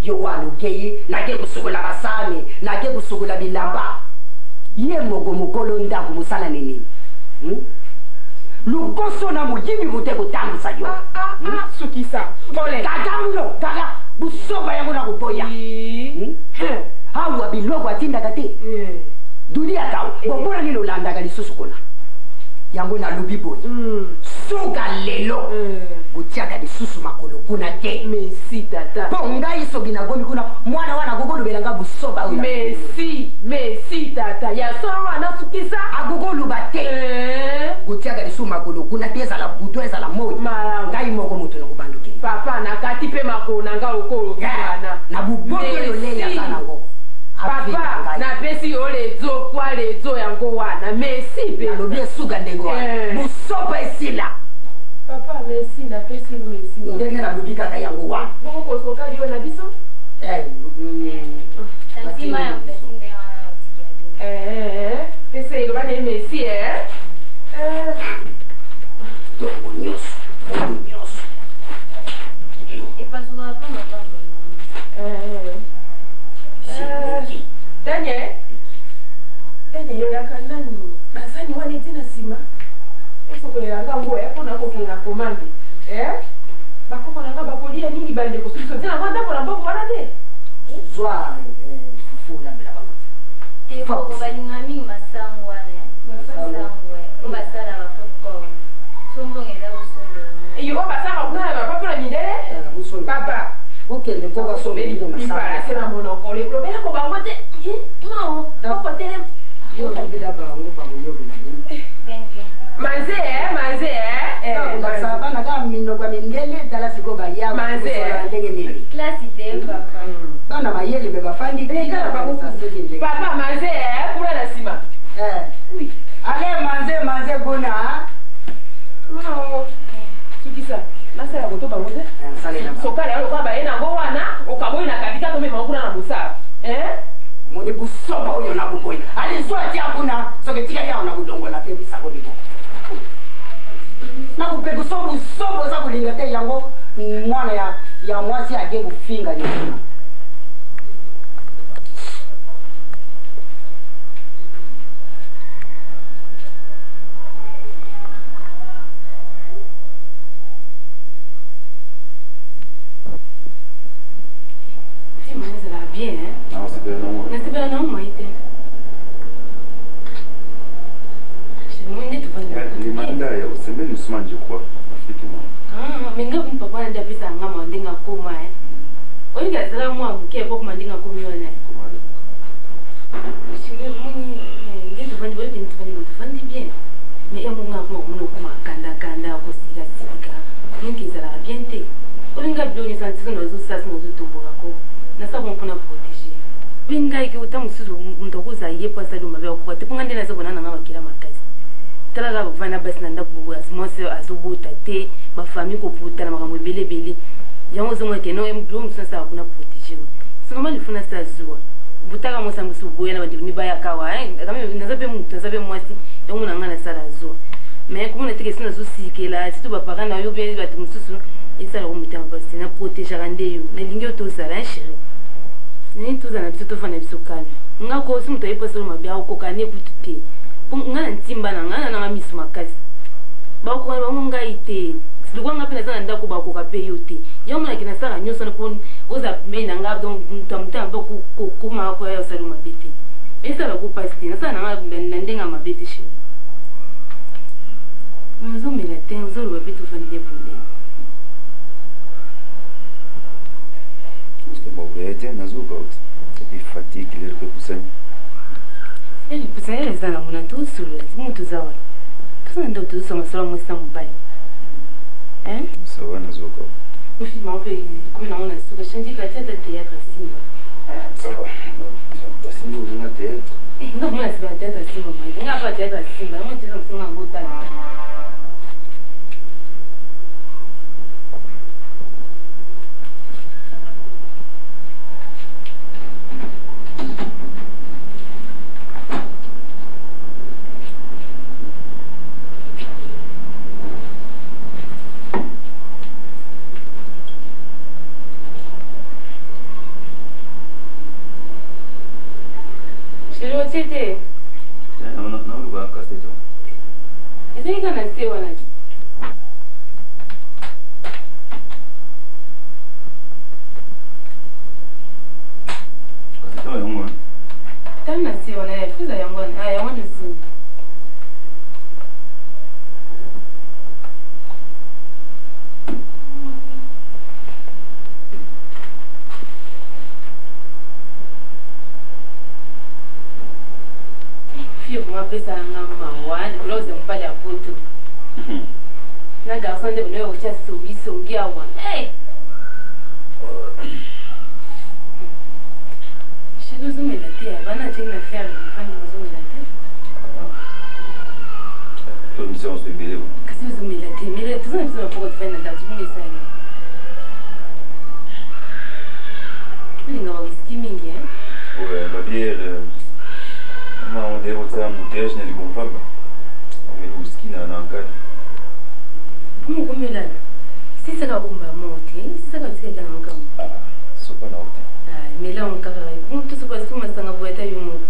yo wana okei nake kosukola basani nake kosukola bilamba ye moko mokolo ndako mosala nini lukoso na moyibi bote kotambusa yo sukisa kakango kaka busoba yango na koboya awa biloko atindaka te duli atao bobona nini olandaka lisusu kuna yango nalobi boye suka lelo otiaka lisusu makolo kuna te mesi tata mpo ngai soki nagomi kuna mwana wana akokolobelanga busoba oyo mesi tata ya solo wana sukisa akokoluba te otiaka lisusu makolo kuna te ezala buto ezala moi ngai moko moto nakobandoki papa nakati mpe makolo na ngai okolobi wana na buboto oyo leyaza nango papa napesi yo lezo kwa lezo yango wana mesi mpe alobi esuka ndenge wana busoba esila papa mesi napesi yo mesi ndenge nalobi kaka yango wana bokokosoka liyo na biso pesa eloba na ye mesi tongo nyonso Daniel yoyaka nani basani wana ete na nsima osokolelanga ngo mpona kokanga komande bakoko nanga bakolia nini bandeko soki sotie nango ndako na mboko wana te zwa fufu olambela bango balinga mingi masango wana o basala bapopcorn sombongo eza kosombela iyo basala kuna na bapapola mindele papa okende mpo basombelino masangoipalase na monokolo lobelako bango te no okotele yobela bango bakoyobela manze basaba naka minoko ya mindele tala siko bayaba ndenge nini klasi te papa bana mayele be bafandi papa manze kuna na nsima ale manze kuna sukisa nasala koto bango te sokale aloka baye nango wana okaboyi na katika tomema kuna na mosala moni busoba oyo na buboyi alizwa tia kuna soki tikali awo na budongola te bisako biko na kupe busoba oza kolinga te yango mwana ya mwasi ake kofinga nyekuna nasibela na umma ite mwende tufanye limanda ya usembeni usimanje kwa rafiki mama minga mpapa na ndapisa ngama ndinga koma olinga zala mwa mkepo kuma ndinga komiona shile muni ndi tufanye bien mais emo nga ko muno kuma kanda ko sika ninki zala bien te olinga bioni santiso nozo sasa nozo tumboka ko nasaba mpona protéger bingaiki utamusizo ndokuza yepo asali mabe okukwate punga ndena zabonana nga bakira makazi talaka bavana basi na ndako azimwase azobuta te bafami kobuta na makambo ebelebele yango zonga ke no emdo musasa kuna protéger soma lifuna sa zuwa butaka mosa musubuya na bandi nibaya kawa kama ndazabe mwasi yango nanga na sala zuwa mais comme on était question zosikela si tu ba parents na yo be batu mususu isala kumutama basi na protéger randeyo na lingi otozala chéri ni tozana biso tofana biso kana ngako si mutu ayipa solo mabia okokane kutute ngana ntimba na ngana na misu makasi bakokana bango ngai te silukwanga pena zana ndako bakoka pe yo te yango na kina sala nyonso na pon oza me na ngaba donc mutamta mba kuma ko ya salo mabete esala ko pasti na sana na ndenga mabete chéri nous on met la terre nous on va plutôt faire des problèmes. Parce que bon vérité nazuka uti c'est fatigue les repousser. Et les pousser les ana mona tout sur le mutu zawa. Tout ça ndo tout ça masala mo sa mobile. Hein? Ça va nazuka. Au film fait comme on a sur changer la tête de théâtre Simba. Ça va. Ça Simba on a théâtre. Non moi c'est pas théâtre Simba moi. On a pas théâtre Simba, moi tu sais on ngota. C'était. Non, on va casser tout. Est-ce qu'il y a un assez voilà? Casser tout, yango. T'as un assez voilà, plus à yango, yango aussi. Comment appeler ça un mawan, là vous pas la photo. La garçon de l'heure au chat son gawa. Hey! Je dois me la terre, bana tu na faire le fan de vous la terre. Toi mission se bélé. Qu'est-ce que vous me la terre, mais tout ça nous a pour faire dans tout le ça. Il n'a pas whisky mingi hein. Ouais, la bière on dirait que c'est un bouteille, je n'ai pas de femme. On met le whisky dans un cadre. Comment on met là? Si ça va monter, si ça va tirer dans un cadre. Ah, c'est pas l'autre. Ah, mais là on carré. Comment tout se passe comme ça dans la boîte à humour?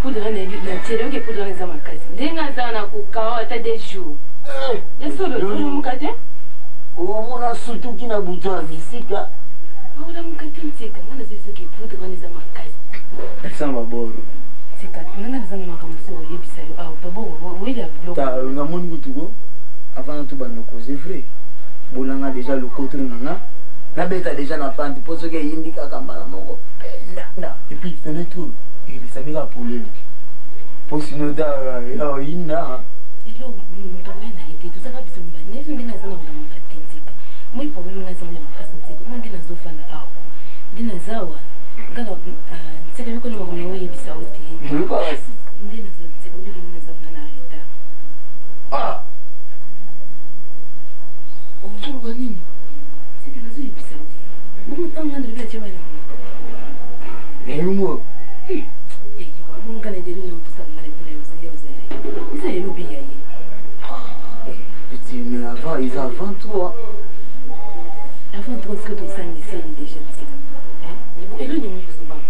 Poudre na tshelo ke poudre za makazi. Ndinga sana kukawa ta des jours. Yasolo mukate? Mona surtout kina buto misika. Ora mukate ntseka ngana zizo ke poudre za makazi. Samba boro. Tseka ngana za makamuso yebisa yo aw babo wela blo. Ta ngamoni kutuko avant tout bano cause vrai. Bolanga déjà le contre nanga. Na beta déjà na pante pour ce que indika kambala moko. Et puis c'est le tout. Il s'est mis à pouler. Pour sinon da ina. Ilo mtawena hiti tusaka biso mbane ndina sana ula mukate ntseka. Moi problème nga sana mukate ntseka. Mo ndina zofana ako. Ndina zawa. Ngala ntseka biko no makono yebisa oti. Ndiko basi. Ndina zo ntseka biko ndina zawa na rita. Ah. Ozuru kwa nini? Ntseka nazo yebisa oti. Mo tanga ndibya chema na. Erumo. Nunca le diré un total mal de la usée. Ça est l'oublié. Petit, mais avant, ils avant toi. Avant toi, ce que tu sens ici, déjà, tu sais. Et le numéro de son banc.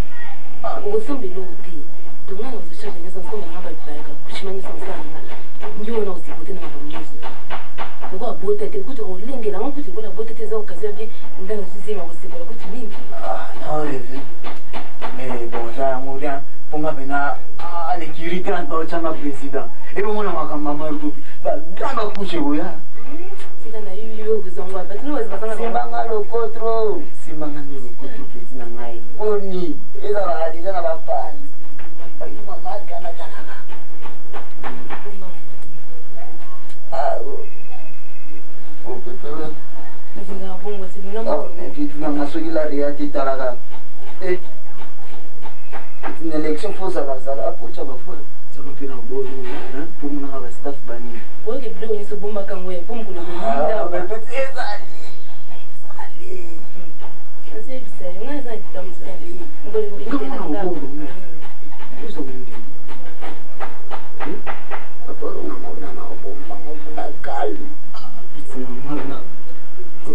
Au sein de l'outil, tu n'as pas de charge de naissance comme un abattoir, couchement sans sang. Nous avons aussi côté de ma famille. Nous avons beau tête, écoute, au lingue, la montre, tu vois la beauté des occasions, dans le système, aussi pour la côte ligne. Ah, non, mais bon, ça, on vient. Pour moi, les kiri 30 ans, c'est un président. Et pour moi, je suis maman rupi. Quand on couche, oui. C'est quand on a eu vous envoie. Parce que nous, c'est pas ça. C'est manga le cotro. C'est manga le cotro petit nangai. Oni. Et ça va déjà na papa. Aïe maman, kana kana. Ah oh. Oh peut-être. Mais c'est un bon, c'est une oh, mais puis tu n'as pas la réalité talaga. Eh. Une élection faut ça va ça pour ça va faire ça va faire un beau hein pour mon avoir staff bani ouais que bleu isso bomba quand ouais pour me le ah ben peut-être allez c'est ça on a ça qui tombe ça on va le comment on va où ça papa on a bomba calme c'est normal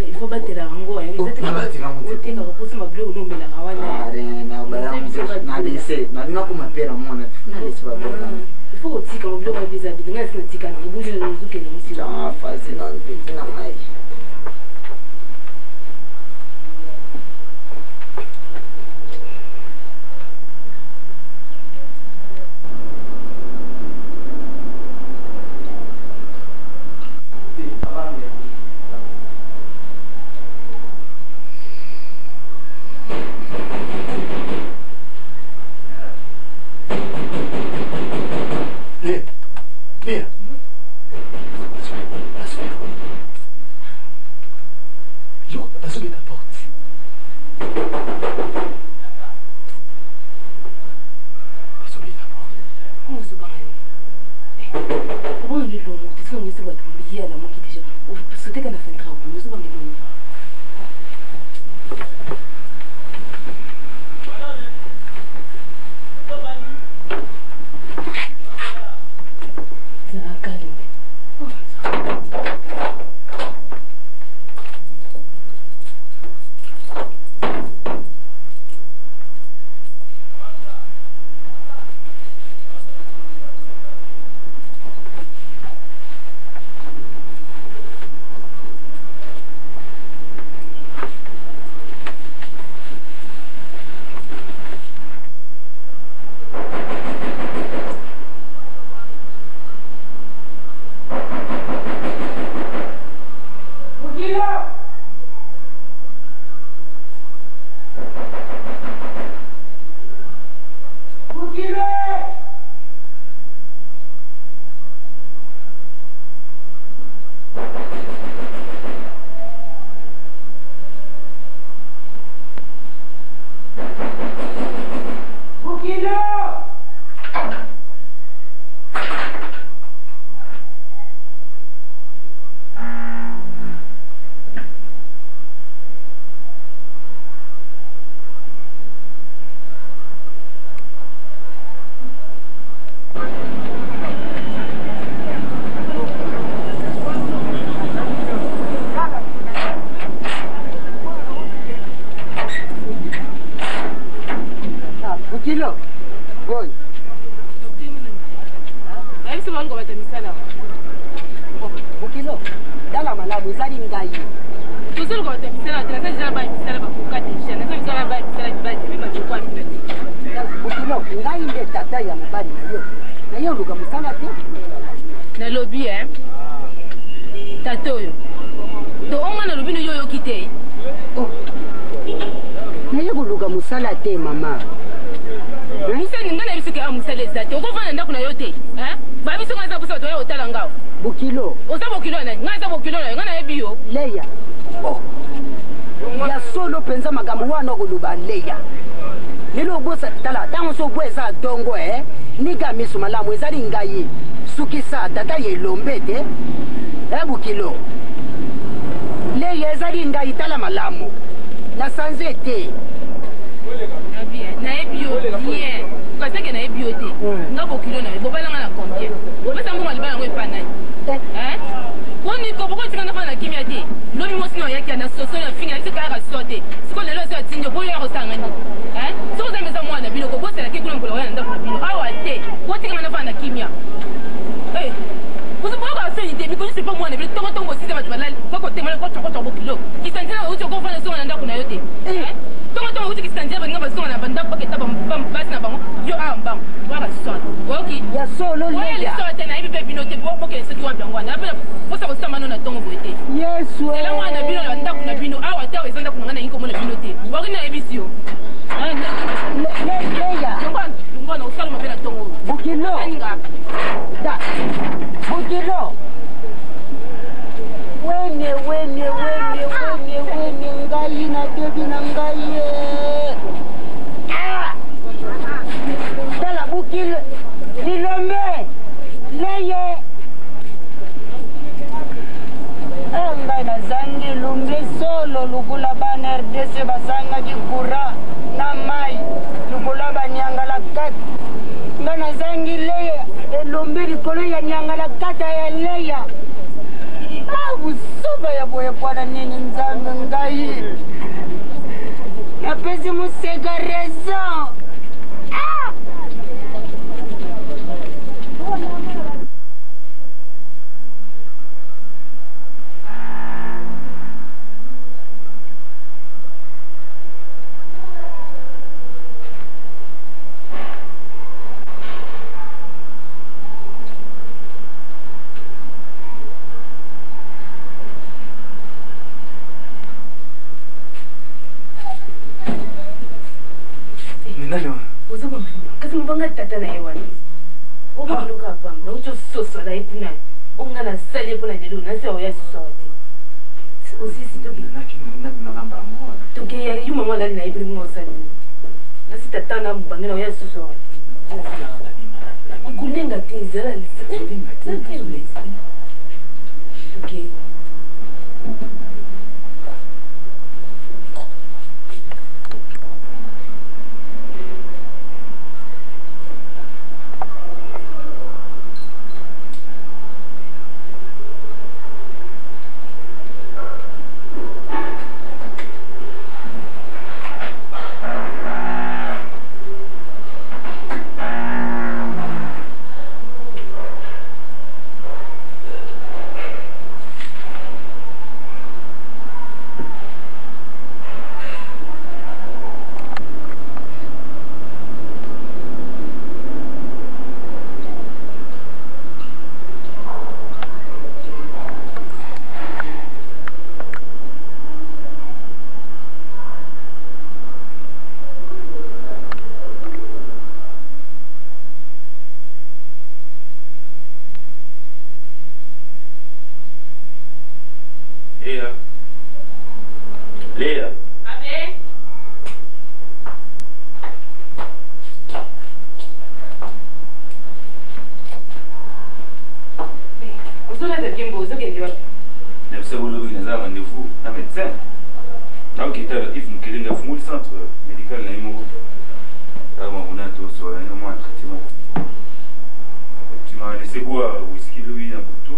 il faut battre la rango hein vous êtes que ma bleu no me la hawana na dese na nako mapera mwana na dese ba bona il faut aussi quand bleu va visa bi nga sina tika na bouge le zuke na musi ah fazi na na mai Viens. Yo, vas-y, la porte. Vas-y, la porte. Comment se parle? Comment on lui le monte? C'est qu'on se va oublier à la main qui déjà. C'était qu'on a fait un travail. On se va le monter. oluka mosala te nalobi tata oyo to onga nalobi no yo oyoki te naye koluka mosala te mama misani nga na biso ke mosala eza te okovanda ndako na yo te babiso nga eza posa bato oya otala ngao bokilo oza bokilo nani nga eza bokilo na yo nga nayebi yo leya ya solo mpenza makambo wana okoloba leya lelo obosa tala ntango so obwa eza dongo nika miso malamu ezali ngai sukisa tata ye elombe te bokilo leya ezali ngai tala malamu nasanze te nayebi yo bien kaseke nayebi yo te nga bokilo na yo bobalanga na combien obesa mbongo libala yango epa nani poniko bokotika ndafana na kimia te lobi mosi na oyaki na soso ya finga nisi kayaka so te siko lelo so atindio boyo ya kosanga nini soko ozameza mwana na bino koboselaki kuna mpola oya na ndako na bino awa te botikanga ndafana na kimia kozoboyoka asoni te mikonisi mpo mwana bino tongotongo osisa bato balali kokotemala kocokoco bokilo kisanzela outi okofana songa na ndako na yo te tongotongo outi kisanzela baninga basonga na bandako baketa basi na bango yo awa mbango boyaka sona oyoki ya solo leya te nayebi mpe bino te bokele soki wapi yango wana apena posa kosambano na ntongo boye te yesu ela mwana na bino na ndako na bino awa te awa eza ndako na ngai nayi komona bino te oyoki nayebisi yo leya lungwana osala mabe na ntongo bokilo bokilo wene ngai na bebi na ngai tala bokilo lilombe leye ngai nazangi lumbi solo lukula bana RDC bazangaki kura na mai lukula banyangala kati ngai nazangi leya elombe likolo ya nyangala kata ya leya busoba ya boye kwana nini nzambe ngai napesi museka raison kasi mbanga tata na ye wana okonoka pamba nauti ososola ye kuna onga nasali ye mpona lelo nasi aoya sosola te osisi tokeya yumango alali na ye bili munga osali nasi tata na mobange na oya sosola te okulenga te ezala toke Leia. Abe. Uzola bien beau, uzokende wapi? Nabisa bolobi naza rendez-vous na médecin. Donc il était Yves Mukelenga funguli centre médical na Imoko. Avant on a tout sur un mois de traitement. Tu m'as laissé boire whisky Louis un peu tout.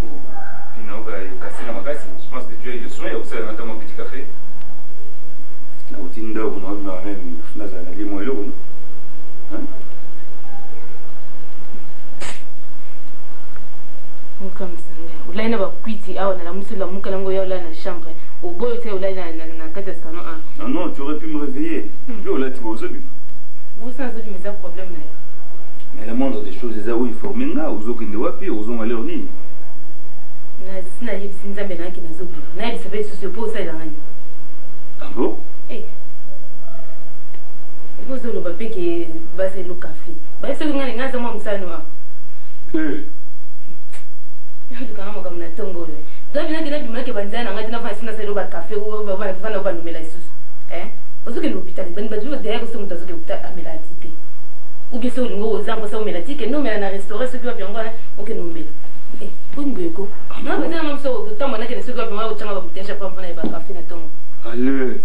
Puis on va casser la magasse. Je pense que tu as eu le soin et aussi notamment un petit café. Na routine d'heure on a même naza na limo elo. Hein? Ulaina bakwiti awa na la musula muka lango ya la na chambre au boyo te ulaina na kata salon a. Non, tu aurais pu me réveiller. Là tu vas aux obus. Vous sans obus mais ça problème là. Mais la moindre des choses, les aouis formés là, aux autres qui wapi, aux autres à leur nid. Na yebisi nzambe na kina zobi. Na yebisi pe sosio po sa ilangani. Ah bon? Eh. Ipo zo lo bape ke base lo café. Ba eso ngani ngaza mwa msano wa. Duka ngamo kama na tongo le. Dobi na kina bimake banzana ngati na fasi na selo ba café o ba fana ba numela isusu. Ozuke no hospital ben ba julo derrière ko mutazuke uta amela tike. Uge so lingo ozambo sa umela tike no mela na restaurant so ki wa byangwana oke no mela. Ngweko. Na bana mama so tamo na kene so kwa mwa uchanga ba mutesha pa mpona ba café na tongo. Allez.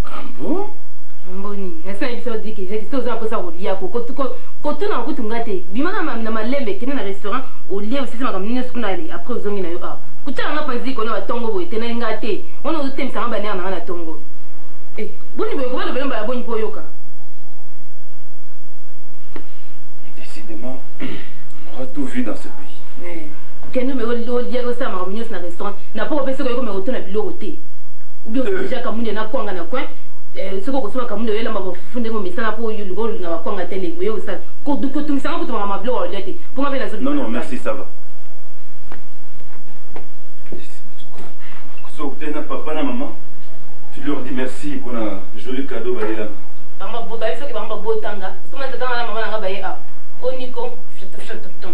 Ah bon? Mboni. Nasa ibiso diki, zeki so za posa olia ko ko na kutungate. Bimana na malembe kene na restaurant olia usisi makamnine sukunale après ozongi na yo ah. Kuchanga panzi ko na batongo boye tena ngate. Ona utemisa ngamba na tongo. Boni boye ko ba lobela ba boni po yoka. Décidément, on aura tout vu dans ce pays. Keno me olia osa makamnine na restaurant. Na po pesa ko me otona biloko te. Ubio déjà kamunde na kwanga na kwen. Soko kosoba kamunde yela mabafunde ngo misana po yulo nga bakwanga tele we osa. Ko tumisa ngo kutuma mablo olia te. Po ngabela zo. Non, merci, ça va. N'a papa, na maman, tu leur dis merci pour un joli cadeau. Bamba boba, il faut que bamba botanga. Si on t'attend à la maman, on va bailler à Oniko, je te fais tout.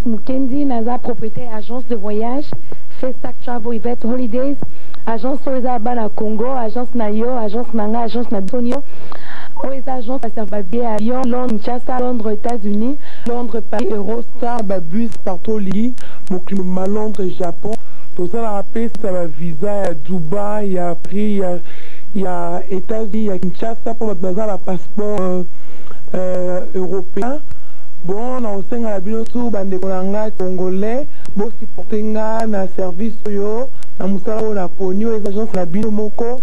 Mukendi naza propriétaire agence de voyage Festac Travel Yvette Holidays agence oza bana Congo agence na yo agence nanga agence na Tonio oza agence à Serbabier à Lyon Londres Kinshasa Londres États-Unis Londres Paris Eurostar Babus partout Lili Mokima Londres Japon tout ça la rappel ça va visa à Dubaï il y a Paris il y a États-Unis il y a Kinshasa pour mettre dans la passeport européen. Bon, on a la binotou, bande kolanga congolais, bon supporter nga na service yo, na musala na ponyo les agences la bino moko.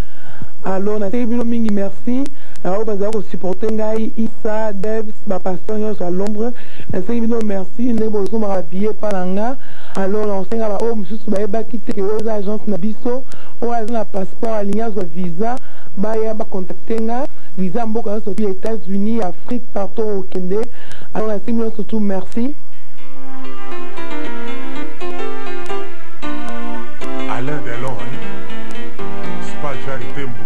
Alors na te bino mingi merci. Na o baza ko supporter nga Issa Devs ba pasteur yo à Londres. Na te bino merci, ne bozo ma habiller palanga. Alors on senga ba o mususu ba eba kite ke les agences na biso, o na passeport aligné sur visa, ba ya ba contacter nga. Visa mboka sur les États-Unis, Afrique, partout au Kenya. Alors la team surtout merci. Alain Delon, c'est pas Jari Tembo.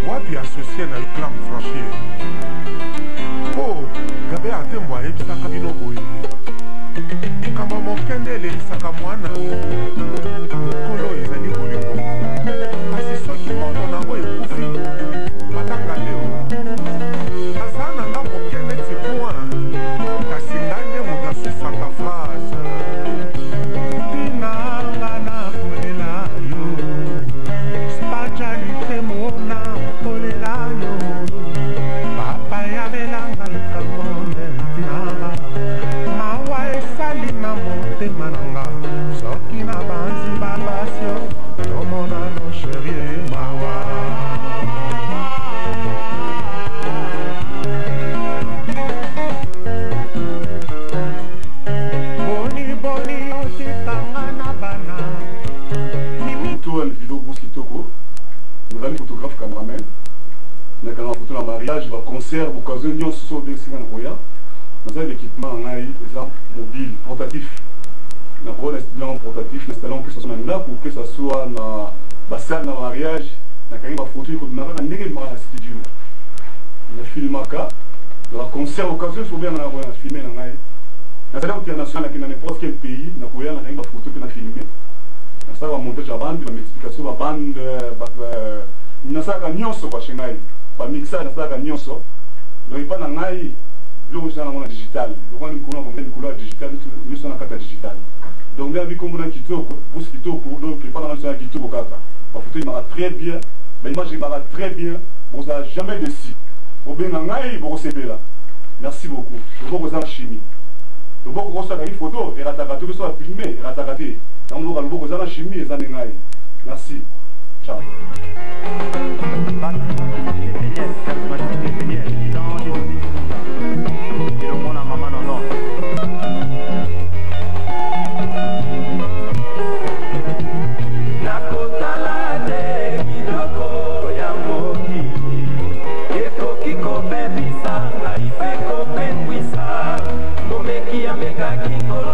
Wapi associé dans le clan franchi. Oh, Gabé a Tembo a ebisa kabino boy. Kama mokende le isaka mwana. Kolo ezali bolingo. Kasi soki moto nango ekufi. Matanga leo. Azana nga mokende tikoa. Kasi ndande muda susaka phrase. Tina ngana kolela yo. Spajali temona kolela yo. Papa ya belanga ikamone tina. Mawa esali na motema nanga. Soki na banzi babasyo. Nomona no chérie mawa. Photographe cameraman na quand photo na mariage ba concert occasion nyon so de singa roya na l'équipement ngai exemple mobile portatif na pour un portatif installant que ce soit là ou que ce soit na basal na mariage na quand ba photo ko na na ndenge ma studio na filmaka dans la concert occasion so bien na filmer na ngai na télé international qui na n'importe quel pays na ko ya na ba photo que na filmer na ça va monter la bande ba explication ba bande ba na ça ka nyonso kwa shingai ba mixa na ça ka nyonso donc pas na ngai le digital le couleur digital nous sommes en carte digital donc bien vu comme on a quitté pour ce quitté pour donc pas dans la quitté au carte la photo il m'a très bien l'image il m'a très bien on n'a jamais déçu au bien ngai pour recevoir là merci beaucoup le beau aux chimie le beau gros ça une photo et ratagaté que soit filmé et ratagaté donc le beau aux chimie et ça ngai merci ciao Kiko